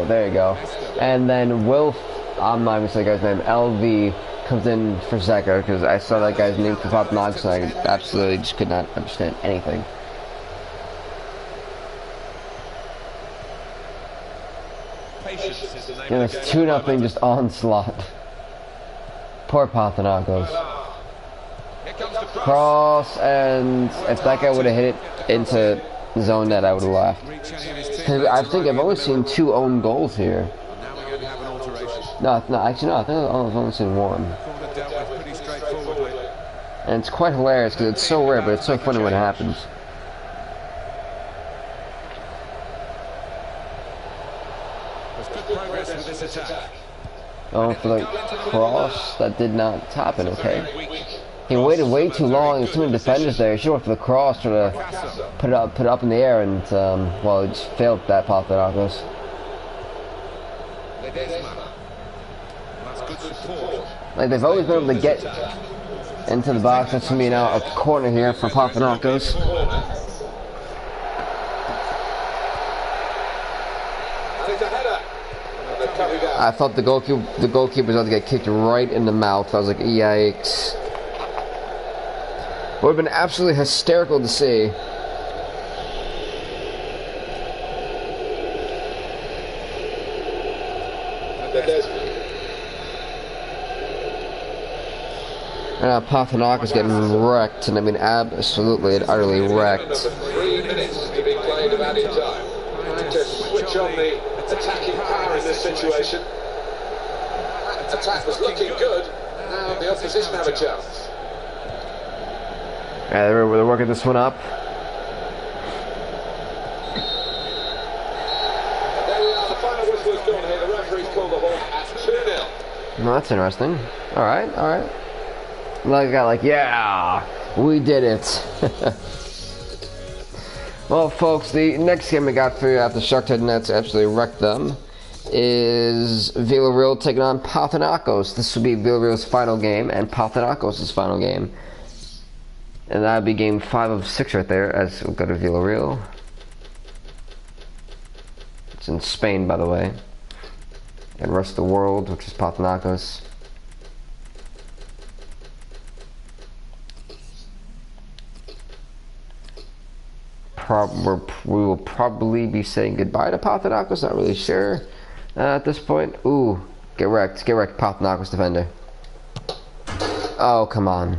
Speaker 1: There you go. And then Wilf, I'm not even saying the guy's name. LV comes in for Zeka because I saw that guy's name for Panathinaikos and I absolutely just could not understand anything. Yeah, it's 2-0 just onslaught. Poor Panathinaikos. Cross, and if that guy would have hit it into zone net, I would have laughed. I think I've only seen 2 own goals here. No, actually no, I think I've only seen 1. And it's quite hilarious because it's so rare, but it's so funny when it happens.
Speaker 3: There's good progress with this attack.
Speaker 1: Oh, for the cross, that did not happen, okay. He waited way too long, there's too many defenders there. He should have for the cross, try to put it up in the air, and, well, it just failed that Panathinaikos. Like, they've always been able to get into the box. That's going to be now a corner here for Panathinaikos. I thought the goalkeeper was about to get kicked right in the mouth. I was like, yikes. Would have been absolutely hysterical to see. And Panathinaikos getting wrecked, and I mean absolutely and utterly wrecked.
Speaker 2: 3 minutes to be played of added time. To switch on the attacking power in this situation. That attack was looking good. Now the opposition have a chance.
Speaker 1: Yeah, they're working this one up.
Speaker 2: There we are, the final whistle has gone here. The referee's called the ball at 2-0.
Speaker 1: Well, that's interesting. Alright. Like, I got like, yeah, we did it. Well, folks, the next game we got for you after Shakhtar Donetsk absolutely wrecked them. is Villarreal taking on Panathinaikos. This will be Villarreal's final game and Panathinaikos' final game. And that would be game 5 of 6 right there, as we'll go to Villarreal. It's in Spain, by the way. And rest of the world, which is Panathinaikos. We will probably be saying goodbye to Panathinaikos, not really sure at this point. Ooh, get wrecked, Panathinaikos defender. Oh, come on.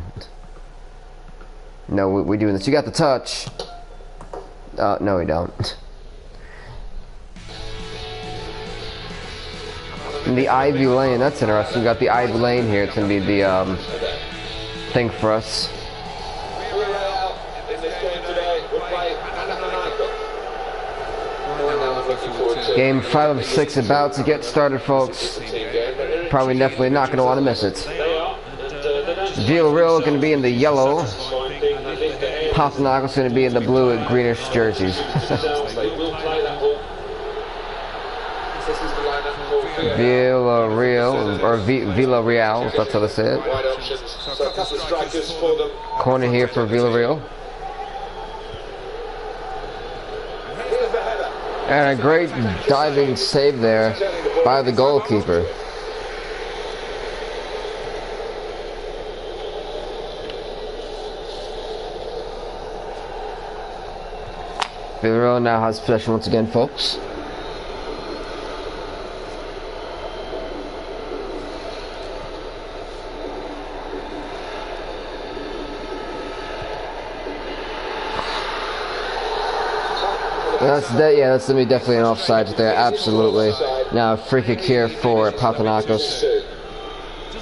Speaker 1: No, we're doing this. You got the touch. No, we don't. And the Ivy Lane, that's interesting. We got the Ivy Lane here. It's going to be the thing for us. Game 5 of 6 about to get started, folks. Probably definitely not going to want to miss it. Villarreal going to be in the yellow. Panathinaikos going to be in the blue and greenish jerseys. Villarreal, or Villarreal, that's how they say it. Corner here for Villarreal. And a great diving save there by the goalkeeper. Villarreal now has possession once again, folks. That's going to be definitely an offside there, absolutely. Now a free kick here for Panathinaikos.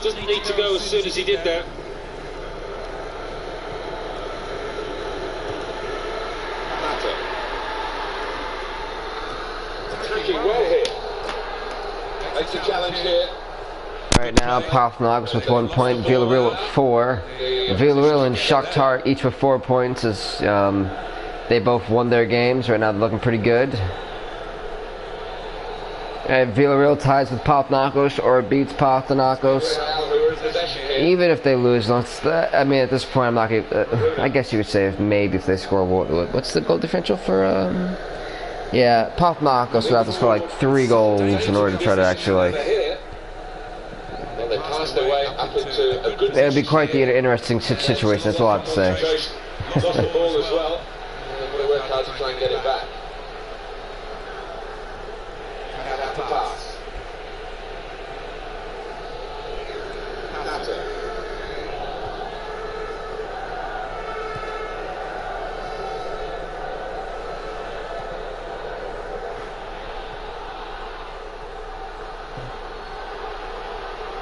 Speaker 2: Doesn't need to go as soon as he did that. Attacking well here. Makes a challenge here.
Speaker 1: Right now, Panathinaikos with 1 point, Villarreal at 4. Villarreal and Shakhtar each with 4 points as they both won their games. Right now they're looking pretty good. And Villarreal ties with Panathinaikos or beats Panathinaikos. Even if they lose, I mean at this point I'm not gonna, I guess you would say if they score, what's the goal differential for yeah, Panathinaikos would have to score like 3 goals in order to try to actually like, it would be quite the interesting situation, that's all I have to say.
Speaker 2: Lost the ball as well. They work hard to try and get it back. Out the pass.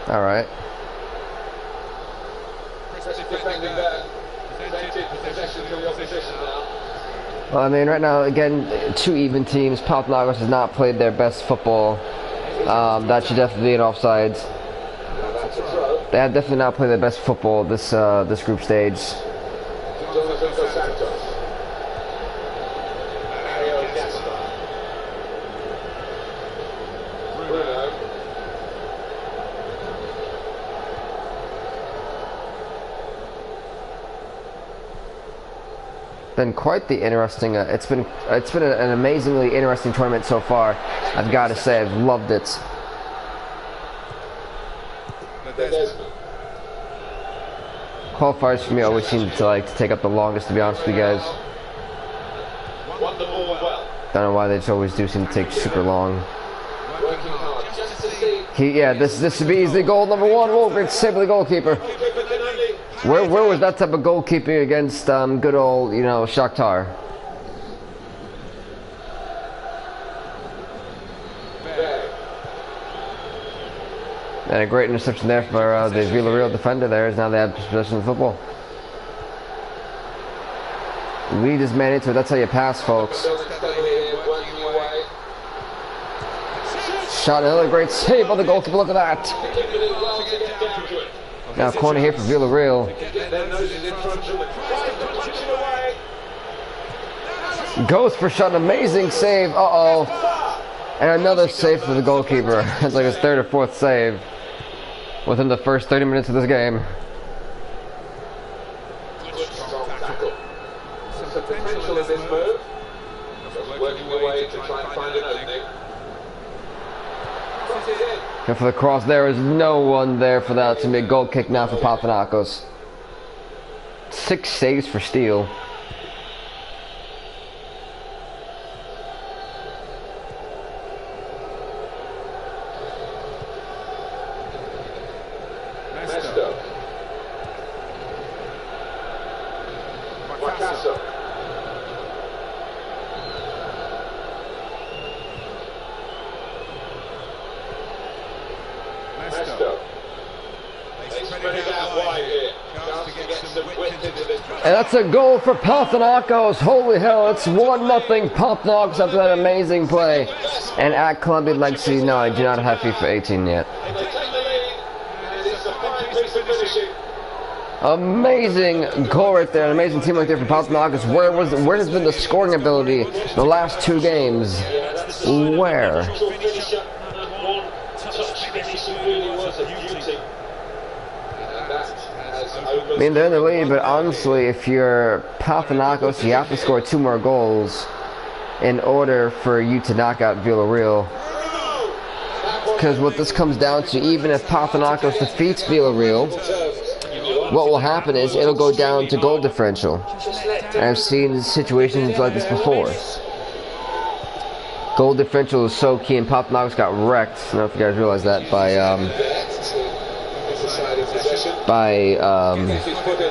Speaker 1: All right.
Speaker 2: Defending there. Possession to the opposition now.
Speaker 1: Well, I mean, right now, again, 2 even teams. Panathinaikos has not played their best football. That should definitely be an offside. They have definitely not played their best football this group stage. Been quite the interesting. It's been an amazingly interesting tournament so far. I've got to say, I've loved it. Qualifiers for me always seem to take up the longest, to be honest with you guys. Don't know why they just always do seem to take super long. This would be easily goal number 1. Oh, great save by the goalkeeper. Where was that type of goalkeeping against good old, Shakhtar? And a great interception there for the Villarreal defender there, as now they have possession of the football. Lead his man into it, that's how you pass, folks. Shot, another great save by the goalkeeper, look at that. Now corner here for Villarreal. Goes for shot, amazing save. Uh-oh. And another save for the goalkeeper. It's like his third or fourth save within the first 30 minutes of this game.
Speaker 2: Good strong tackle. Some potential in this move. Just working your way to try and find an opening. Crosses in.
Speaker 1: And for the cross, there is no one there for that. To be a goal kick now for Panathinaikos. 6 saves for Steele. And that's a goal for Panathinaikos. Holy hell, it's 1-0 Panathinaikos after that amazing play. And at Colombian Legacy, no, I do not have FIFA 18 yet. Amazing goal right there, an amazing team right there for Panathinaikos. Where has been the scoring ability the last 2 games? Where? I mean, they're in the lead, but honestly, if you're Panathinaikos, you have to score 2 more goals in order for you to knock out Villarreal. Because what this comes down to, even if Panathinaikos defeats Villarreal, what will happen is it'll go down to goal differential. And I've seen situations like this before. Goal differential is so key, and Panathinaikos got wrecked. I don't know if you guys realize that by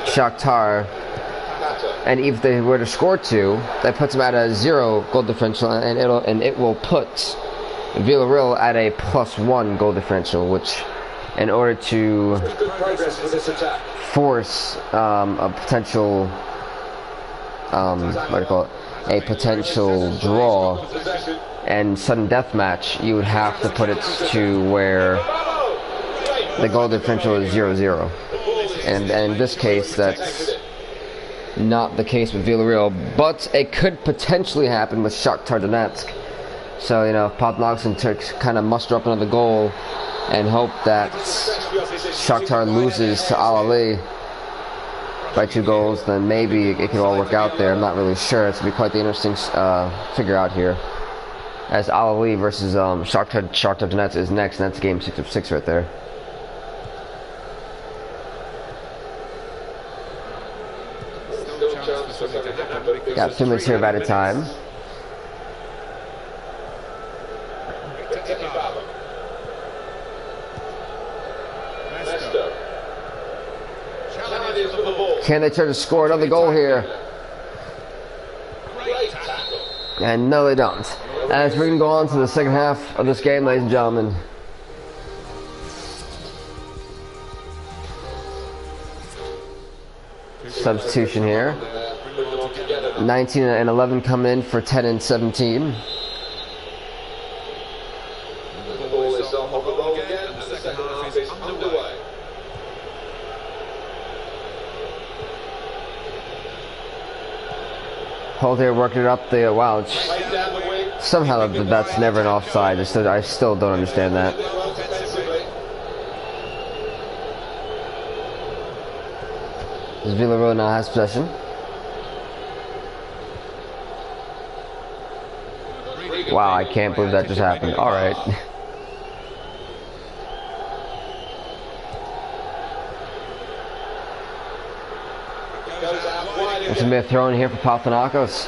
Speaker 1: Shakhtar, and if they were to score 2, that puts them at a 0 goal differential, and it will put Villarreal at a +1 goal differential, which, in order to force a potential what do you call it, a potential draw and sudden death match, you would have to put it to where the goal differential is 0-0. And in this case, that's not the case with Villarreal, but it could potentially happen with Shakhtar Donetsk. So, you know, if Panathinaikos can kind of muster up another goal and hope that Shakhtar loses to Al-Ali by 2 goals, then maybe it could all work out there. I'm not really sure. It's going to be quite the interesting figure out here. As Al-Ali versus Shakhtar Donetsk is next, and that's game 6 of 6 right there. Got 2 minutes here of added time. Can they try to score another goal here? And no, they don't. As we're going to go on to the second half of this game, ladies and gentlemen. Substitution here. 19 and 11 come in for 10 and 17.
Speaker 2: The ball is on the roll again, and the second half is underway.
Speaker 1: Hold here, working it up the wow. Somehow that's never an offside. I still don't understand that. Villarreal now has possession. Wow, I can't believe that just happened. Alright. There's going to be a throw in here for Panathinaikos.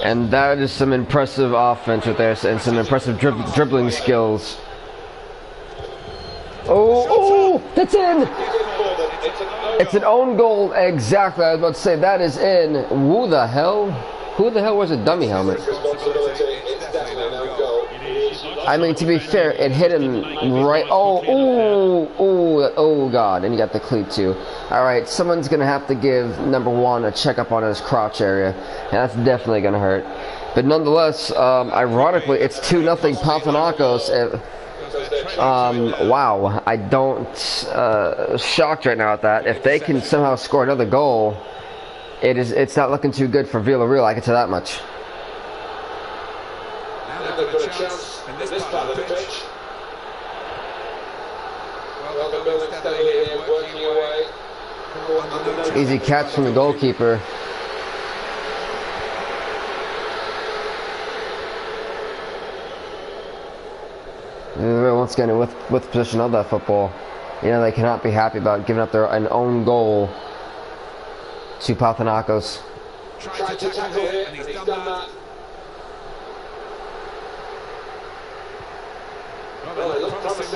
Speaker 1: And that is some impressive offense right there, and some impressive dribbling skills. Oh, that's in! It's an own goal, exactly. I was about to say, that is in. Who the hell wears a dummy helmet? I mean, to be fair, it hit him right. Oh God! And he got the cleat too. All right, someone's gonna have to give number 1 a checkup on his crotch area, and that's definitely gonna hurt. But nonetheless, ironically, it's 2-0 Panathinaikos. Wow, I don't shocked right now at that. If they can somehow score another goal, it's not looking too good for Villarreal, I can tell that much.
Speaker 2: Now they've got a chance in this part of the pitch. Well, the building steadily here, working away.
Speaker 1: Easy catch from the goalkeeper. Once again, with possession of that football, you know, they cannot be happy about giving up an own goal to Panathinaikos.
Speaker 2: Tried to tackle here, and he's done that.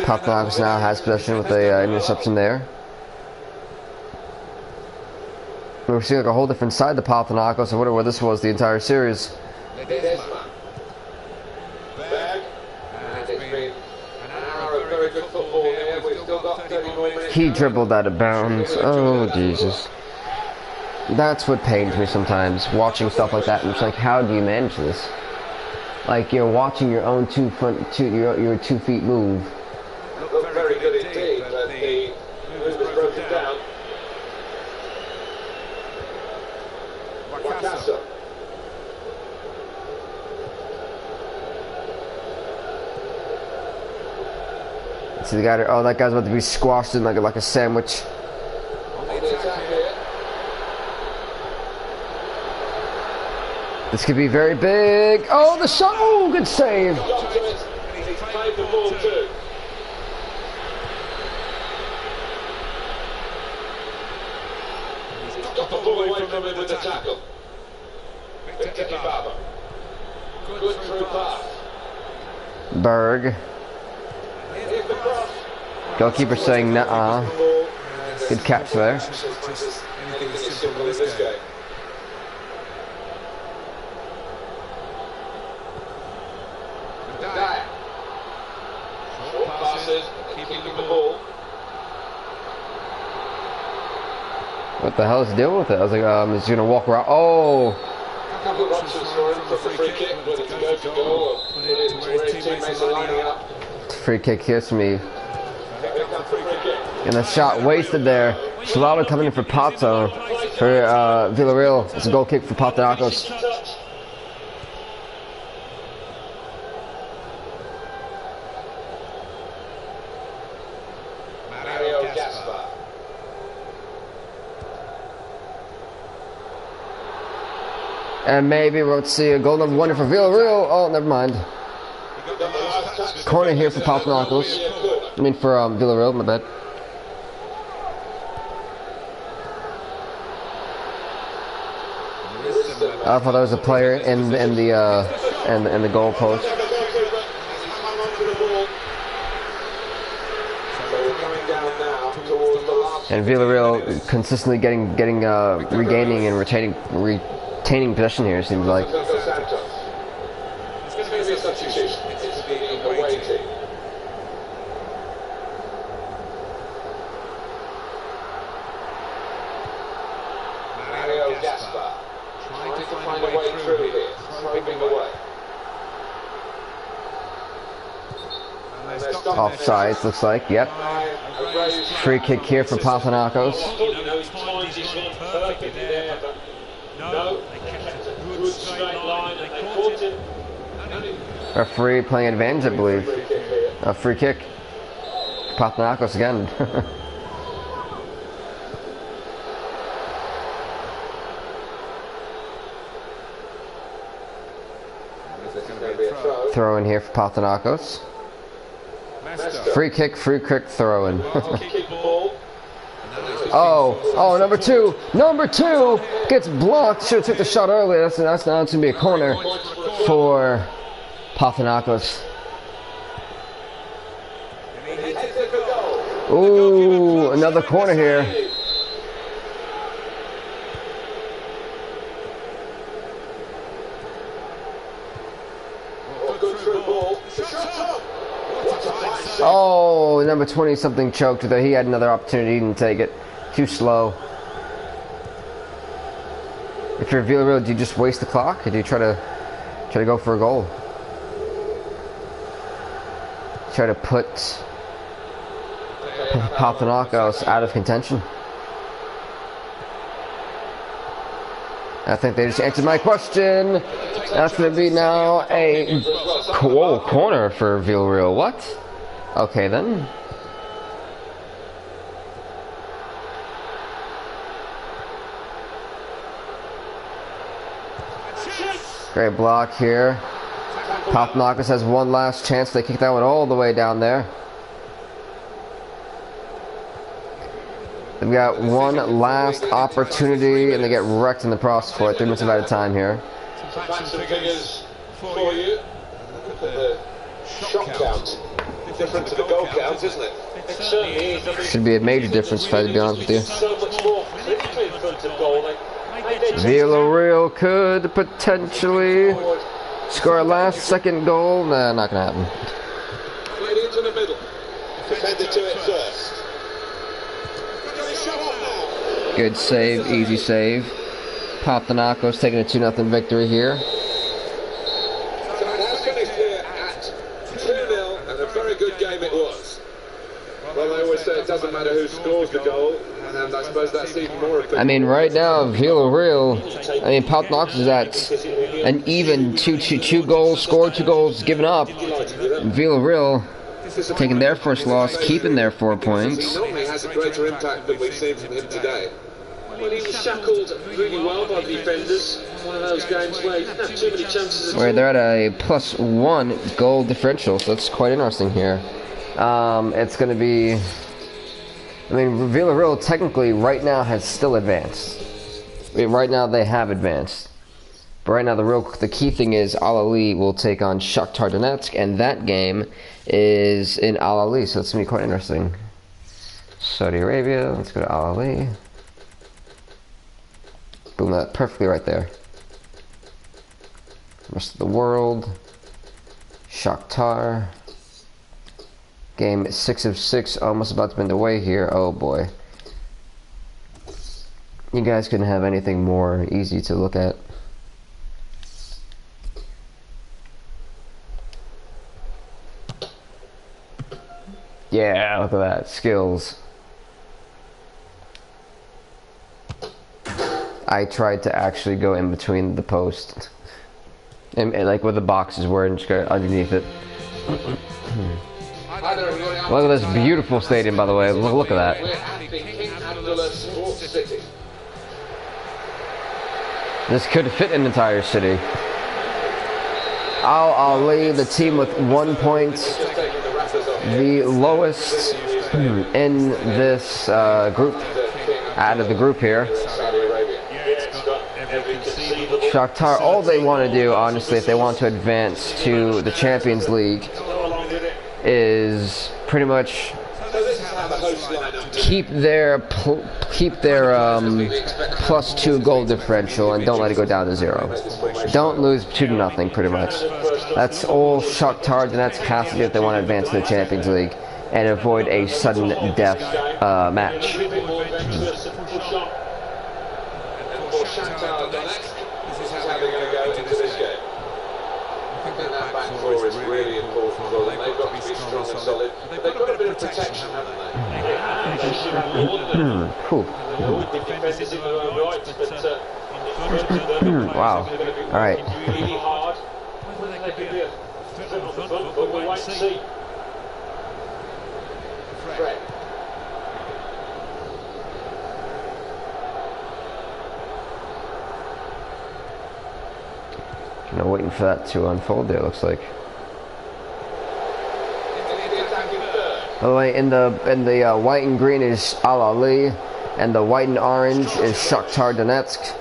Speaker 1: Panathinaikos now has possession with an interception there. We're seeing like a whole different side to Panathinaikos. I wonder where this was the entire series. He dribbled out of bounds. Oh, Jesus. That's what pains me sometimes, watching stuff like that. And it's like, how do you manage this? Like, you're watching your own your 2 feet move.
Speaker 2: Looked very good indeed, but the move was broken down. Wakasa.
Speaker 1: See the guy there, oh, that guy's about to be squashed in like a sandwich.
Speaker 2: On the attack here.
Speaker 1: This could be very big. Oh, the shot! Oh, good save.
Speaker 2: Got to it. He's played the ball too. He's got the ball away from him with the tackle. Victor Ibaba. Good through pass.
Speaker 1: Berg.
Speaker 2: Here's the cross.
Speaker 1: Goalkeeper saying nuh-uh. Good catch there.
Speaker 2: Anything is simple in this game. Dyer. Short passes, keeping the ball.
Speaker 1: What the hell is he doing with it? I was like, he's gonna walk around. Oh,
Speaker 2: A couple of options for him for the free kick, whether to go to goal or put it to where his teammates are lining up.
Speaker 1: free kick hits me.
Speaker 2: Pick up the free kick.
Speaker 1: And the shot wasted there. Shalala coming in for Pato for Villarreal. It's a goal kick for Panathinaikos.
Speaker 2: Touch. Mario Gaspar.
Speaker 1: And maybe we'll see a goal number 1 for Villarreal. Oh, never mind. Corner here for Panathinaikos. I mean for Villarreal, my bad. I thought there was a player in the goal post. And Villarreal consistently regaining and retaining possession here, it seems like.
Speaker 2: It's going to be a substitution. It's the away team. Mario Gaspar trying to find a way through here, probing away.
Speaker 1: Offsides, looks like. Yep. Free kick here for Panathinaikos.
Speaker 2: His timed his run perfectly there, but no, they kept a good straight line and they caught him.
Speaker 1: Referee playing advantage, I believe. A free kick. Panathinaikos again. Throw in here for Panathinaikos. Free kick, throw in. Oh, number two gets blocked. Should have took the shot earlier. That's now going to be a corner for Panathinaikos. Ooh, another corner here. Oh, number 20 something choked there. He had another opportunity, he didn't take it. Too slow. If you're Villarreal, do you just waste the clock, or do you try to go for a goal? try to put Panathinaikos out of contention. I think they just answered my question. That's going to be now a corner for Villarreal. What? Okay then. Great block here. Panathinaikos has one last chance. They kick that one all the way down there. They've got one last opportunity, and they get wrecked in the process for it. 3 minutes out of time here.
Speaker 2: Facts and figures for you. The shot count different to the goal count, isn't it? It certainly is. I mean,
Speaker 1: should be a major difference, if I to be honest with you.
Speaker 2: So much more critically in front of goal.
Speaker 1: Villarreal could potentially score a last-second goal. Nah, not gonna happen.
Speaker 2: Played into the middle. Defended to it first.
Speaker 1: Good save, easy save. Panathinaikos taking a 2-0 victory here.
Speaker 2: So it has finished here at 2-0, and a very good game it was. Well, I always say it doesn't matter who scores the goal, and I suppose that's even more effective.
Speaker 1: I mean, right now, Villarreal, Panathinaikos is at an even 2 goals scored, 2 goals given up. Villarreal taking their first loss, keeping their 4 points.
Speaker 2: He normally has a greater impact than we've seen from him today. Well, he was shackled really well by the defenders. One of those games where he didn't have too many chances at all.
Speaker 1: Where they're at a +1 goal differential, so that's quite interesting here. It's going to be... I mean, Villarreal technically right now has still advanced. I mean, right now they have advanced. But right now the key thing is Al Ahly will take on Shakhtar Donetsk, and that game is in Al Ahly, so it's going to be quite interesting. Saudi Arabia, let's go to Al Ahly. Boom, that perfectly right there. Rest of the world. Shakhtar. Game 6 of 6, almost about to bend away here. Oh boy. You guys couldn't have anything more easy to look at. Yeah, look at that. Skills. I tried to actually go in between the post. And like where the boxes were and just go underneath it. Look at this beautiful stadium, by the way. Look at that. This could fit an entire city. Al Ahly, the team with 1 point, the lowest in this group, out of the group here. Shakhtar, all they want to do, honestly, if they want to advance to the Champions League, is pretty much keep their +2 goal differential and don't let it go down to 0. Don't lose 2-0, pretty much. That's all Shakhtar Donetsk has to do if they want to advance to the Champions League and avoid a sudden death match.
Speaker 2: Is really important for them. They've got to be strong and solid. But they've got a bit of protection, haven't they? They should have more than that.
Speaker 1: Cool.
Speaker 2: Defenders in their own right, but
Speaker 1: wow. All right.
Speaker 2: Really hard. They could be a foot on the front, but we'll wait and see. Fred.
Speaker 1: Waiting for that to unfold there, looks like. By the way, in the white and green is Al Ahly, and the white and orange is Shakhtar Donetsk.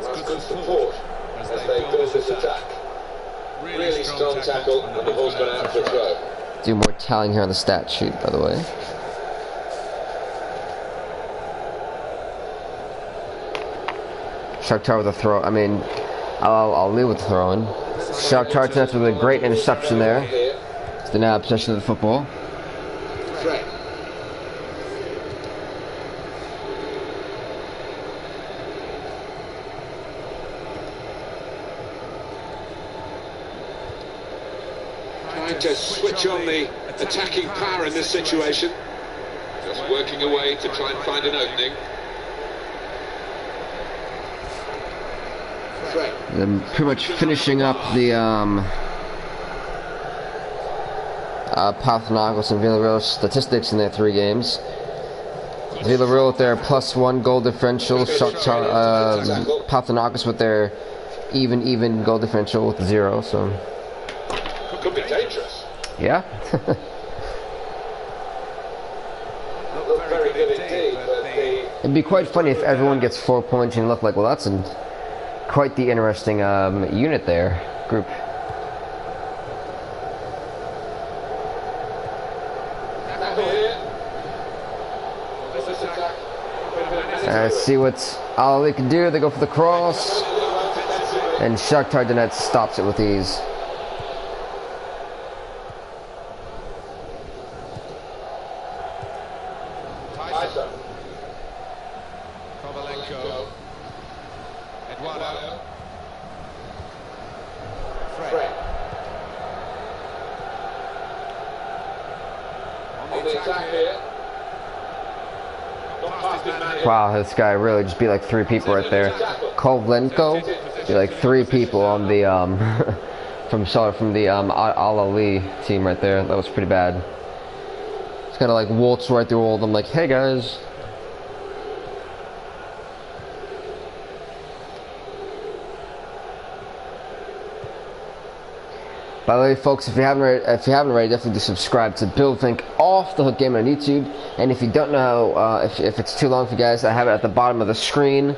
Speaker 2: That's good support as they build this attack. Really strong tackle, and the ball's gone out for a throw.
Speaker 1: Do more tallying here on the stat sheet, by the way. Shakhtar with a throw. I mean, I'll leave with the throw-in. Shakhtar Donetsk with a great interception there. It's the now possession of the football.
Speaker 2: Trying to switch on the attacking power in this situation. Just working away to try and find an opening.
Speaker 1: They're pretty much finishing up the Panathinaikos and Villarreal statistics in their 3 games. Villarreal with their +1 goal differential, Panathinaikos with their even goal differential with 0. So
Speaker 2: could be dangerous.
Speaker 1: Yeah.
Speaker 2: Look very good indeed, but
Speaker 1: it'd be quite funny if everyone gets 4 points and you look like, well, that's quite the interesting unit there, group. Let's see what Ali can do. They go for the cross, and Shakhtar Donetsk stops it with ease. Wow, this guy really just beat like 3 people right there. Kovlenko beat like 3 people on the from the Al-Ali team right there. That was pretty bad. Just gotta like waltz right through all of them like, hey guys. By the way, folks, if you haven't already, definitely do subscribe to Bill Think Off the Hook Game on YouTube. And if you don't know, if it's too long for you guys, I have it at the bottom of the screen,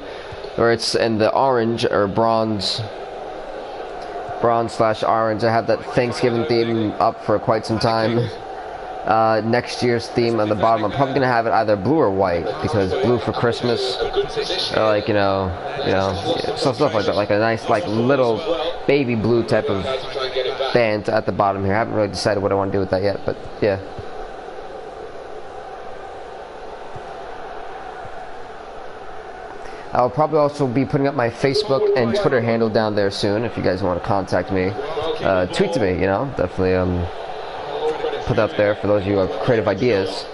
Speaker 1: where it's in the orange or bronze/orange. I have that Thanksgiving theme up for quite some time. Next year's theme on the bottom, I'm probably gonna have it either blue or white, because blue for Christmas, or like stuff like that, like a nice like little baby blue type of band at the bottom here. I haven't really decided what I want to do with that yet, but yeah. I'll probably also be putting up my Facebook and Twitter handle down there soon. If you guys want to contact me, tweet to me. Definitely put that up there for those of you who have creative ideas.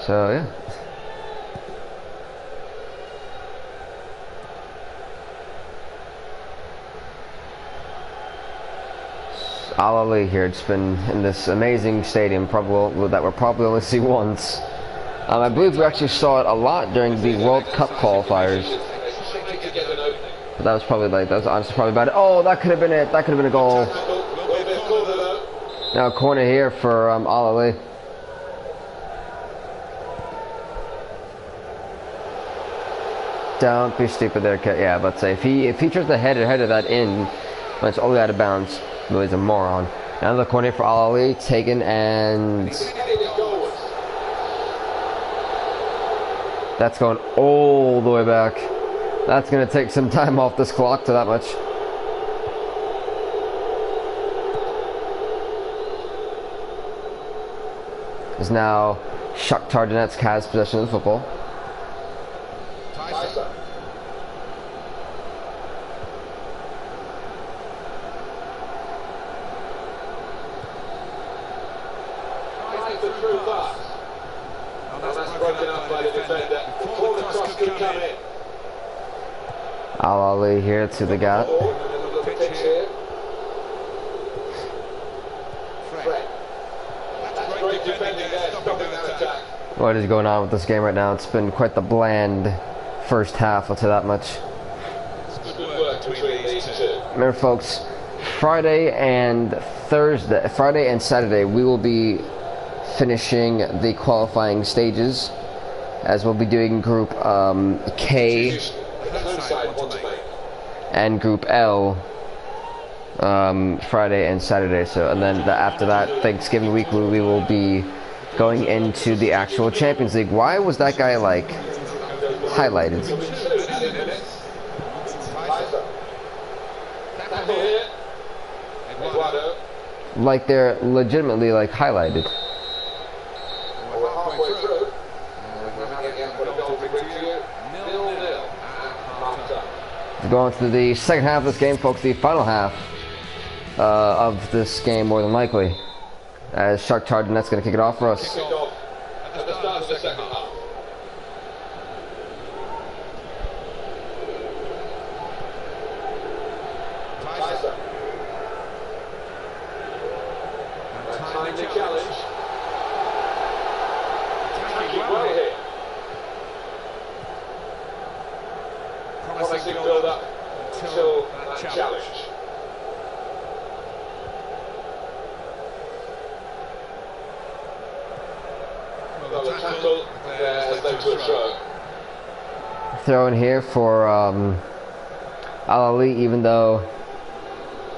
Speaker 1: So yeah. Al-Ali here. It's been in this amazing stadium, probably that we'll probably only see once. I believe we actually saw it a lot during the World Cup qualifiers. But that was honestly probably about it. Oh, that could have been it. That could have been a goal. Now corner here for Al-Ali. Don't be stupid there, yeah. But say if he tries to header that in, when it's only out of bounds, really is a moron. Now the corner for Al-Ali taken, and that's going all the way back. That's going to take some time off this clock to that much. Is now Shakhtar Donetsk has possession of the football. Al-Ali here to the gap. What is going on with this game right now? It's been quite the bland first half, I'll tell you that much. Remember, folks, Friday and Saturday, we will be finishing the qualifying stages, as we'll be doing Group K and Group L Friday and Saturday. So, and then after that, Thanksgiving week, we will be going into the actual Champions League. Why was that guy like highlighted? Like they're legitimately like highlighted. Going to the second half of this game, folks, the final half. of this game more than likely. As Shakhtar Donetsk going to kick it off for us.
Speaker 2: Kick off at the start of the second half. Timely challenge. Attacking well here. Promising build up until that challenge. Well, the tackle, there's no to a throw.
Speaker 1: Throw in here for Al Ali, even though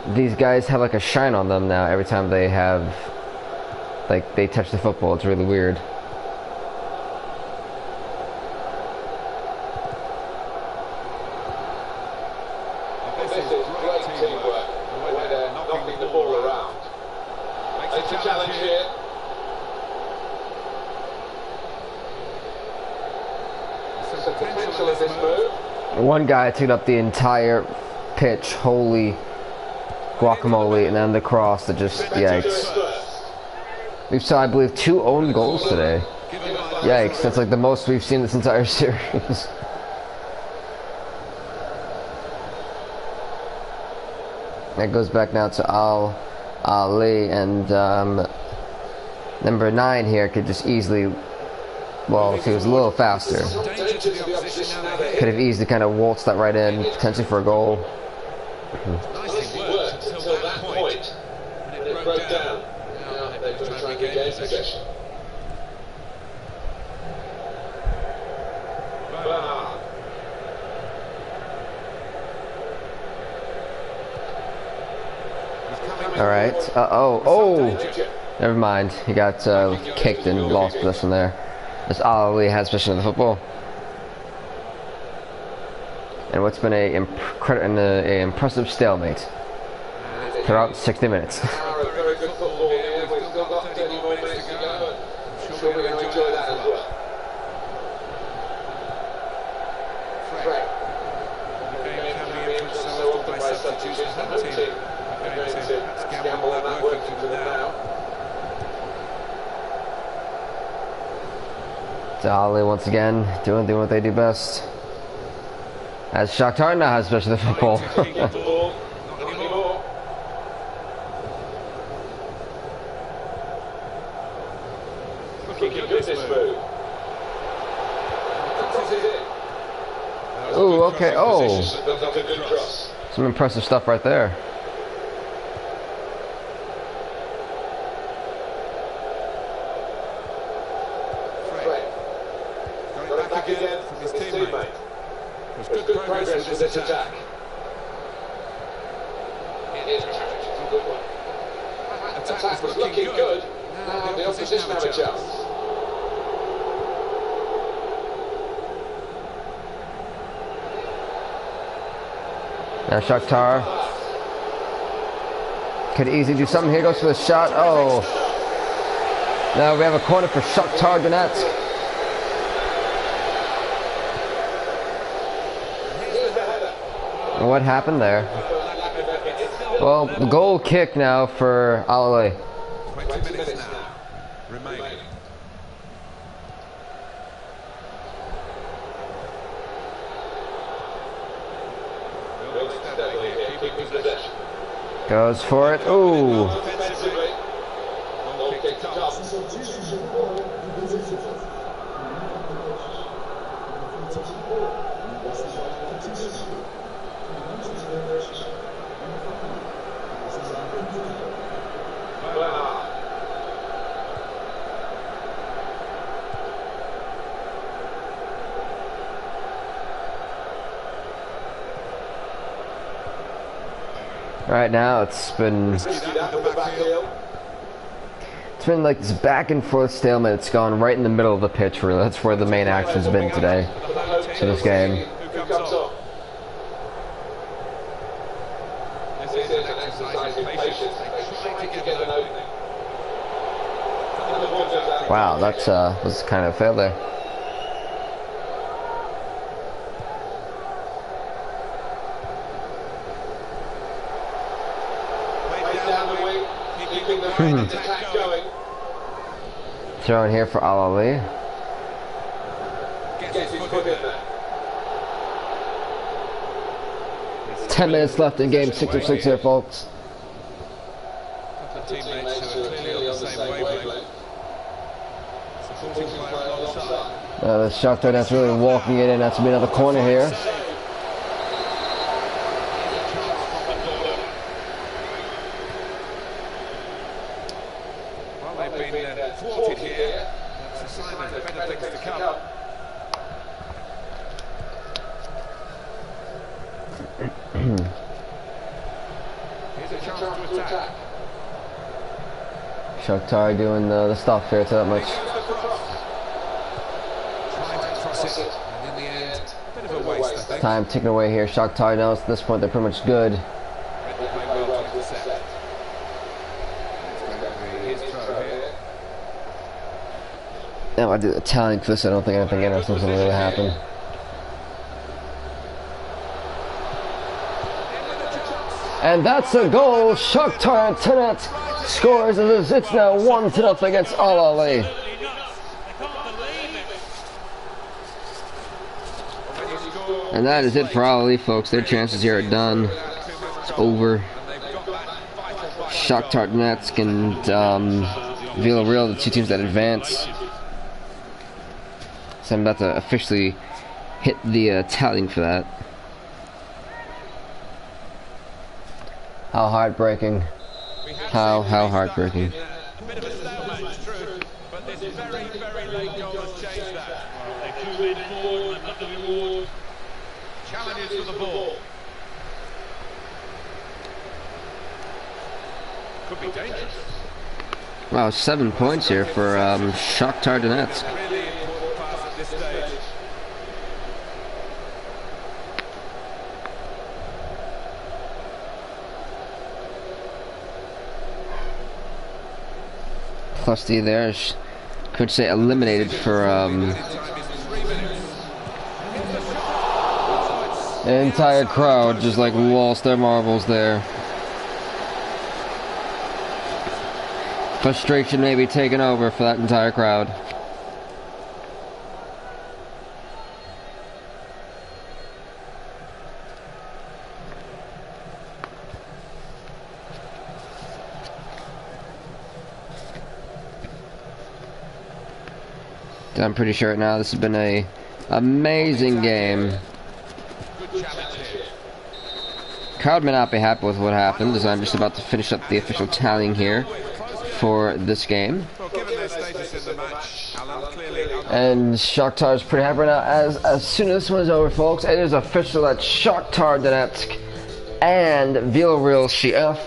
Speaker 1: these guys have like a shine on them now every time they have, like, they touch the football. It's really weird.
Speaker 2: This is great teamwork when they're knocking the ball around. Makes a challenge here. Some potential in this move.
Speaker 1: One guy took up the entire pitch. Holy guacamole. And then the cross that just, yikes. We've saw, I believe, 2 own goals today. Yikes, that's like the most we've seen this entire series. That goes back now to Al Ali, and number 9 here could just easily, well, if he was a little faster, could have easily kind of waltzed that right in, potentially for a goal.
Speaker 2: Nicely worked until that point, and it broke down. Now they're going to try and regain possession.
Speaker 1: Alright, never mind. He got kicked and lost possession there. As Al Ali has possession of the football. And what's been an impressive stalemate throughout 60 minutes.
Speaker 2: Very good football here. We've still got 30 more minutes to go. I'm sure we're going to enjoy that as well. Fred. The game can be influenced so often by substitutions. The home team are going to gamble on that working for them now.
Speaker 1: Ali once again doing what they do best. As Shakhtar now has possession of the football.
Speaker 2: Not anymore. Looking good this move. Crosses in.
Speaker 1: Ooh, okay,
Speaker 2: That's a good cross.
Speaker 1: some impressive stuff right there.
Speaker 2: Got it back again from his teammate. There's good progress with this attack. It is a challenge. It's a good one. Attack was looking good. Now the opposition have a chance.
Speaker 1: Now Shakhtar could easily do something here. Goes for the shot. Oh. Now we have a corner for Shakhtar Donetsk. And what happened there? Well, the goal kick now for Al Ali.
Speaker 3: 20 minutes now remaining.
Speaker 1: Goes for it. Ooh. Right now it's been like this back and forth stalemate. It's gone right in the middle of the pitch, really. That's where the main action's been today to this game.
Speaker 2: This is an exercise in patience. Trying to get an opening.
Speaker 1: Wow, that's was kind of a fail there.
Speaker 2: attack going.
Speaker 1: Throw in here for Al-Ali.
Speaker 2: Gets his foot in there.
Speaker 1: 10 minutes left in game 6 of 6 here, folks.
Speaker 3: Teammates who are clearly on the same wavelength. Supporting player alongside.
Speaker 1: The Shakhtar that's really walking it in. That's going to be another corner here.
Speaker 3: Well, they've been thwarted here. That's a sign of better things to come. Here's a chance to attack.
Speaker 1: Shakhtar doing the stuff here to that much.
Speaker 3: And in the end, a bit of a waste, I think.
Speaker 1: Time ticking away here. Shakhtar now at this point they're pretty much good.
Speaker 3: They play well to intercept. It's going to be his throw here.
Speaker 1: Now I do the tallying for this. I don't think anything interesting is going to really happen. And that's a goal. Shakhtar Donetsk scores as it's now 1-0 against Al-Ali. And that is it for Al-Ali, folks. Their chances here are done. It's over. Shakhtar Donetsk and Villarreal, the two teams that advance. So I'm about to officially hit the tallying for that. How heartbreaking. How heartbreaking.
Speaker 3: A bit of a stalemate, it's true, but this very, very late goal has changed that. They move forward and the reward. Challenges for the ball. Could be dangerous.
Speaker 1: Wow, 7 points here for Shakhtar Donetsk.
Speaker 3: Really important pass at this stage.
Speaker 1: Plus D there, could say eliminated for the entire crowd just like lost their marbles there. Frustration may be taken over for that entire crowd. I'm pretty sure now this has been a amazing game. Crowd may not be happy with what happened, as I'm just about to finish up the official tallying here for this game. And Shakhtar is pretty happy right now. As soon as this one is over, folks, it is official that Shakhtar Donetsk and Villarreal Chief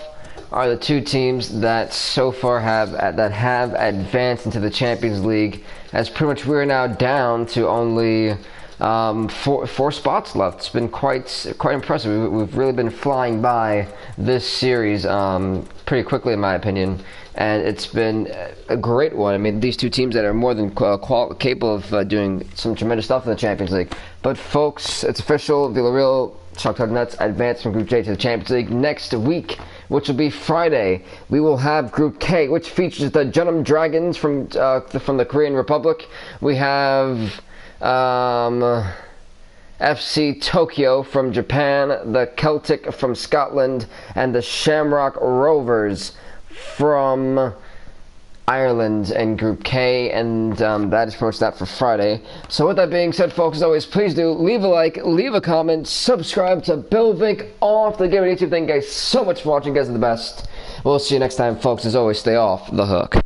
Speaker 1: are the two teams that so far have advanced into the Champions League. As pretty much we're now down to only four spots left. It's been quite impressive. We've really been flying by this series pretty quickly, in my opinion, and it's been a great one. I mean, these two teams that are more than capable of doing some tremendous stuff in the Champions League. But folks, it's official. Villarreal, Shakhtar Donetsk advanced from Group J to the Champions League. Next week, which will be Friday, we will have Group K, which features the Jeonnam Dragons from the Korean Republic. We have FC Tokyo from Japan, the Celtic from Scotland, and the Shamrock Rovers from Ireland in Group K, and that is pretty much that for Friday. So with that being said, folks, as always, please do leave a like, leave a comment, subscribe to Billvink off the Game on YouTube. Thank you guys so much for watching. You guys are the best. We'll see you next time, folks. As always, stay off the hook.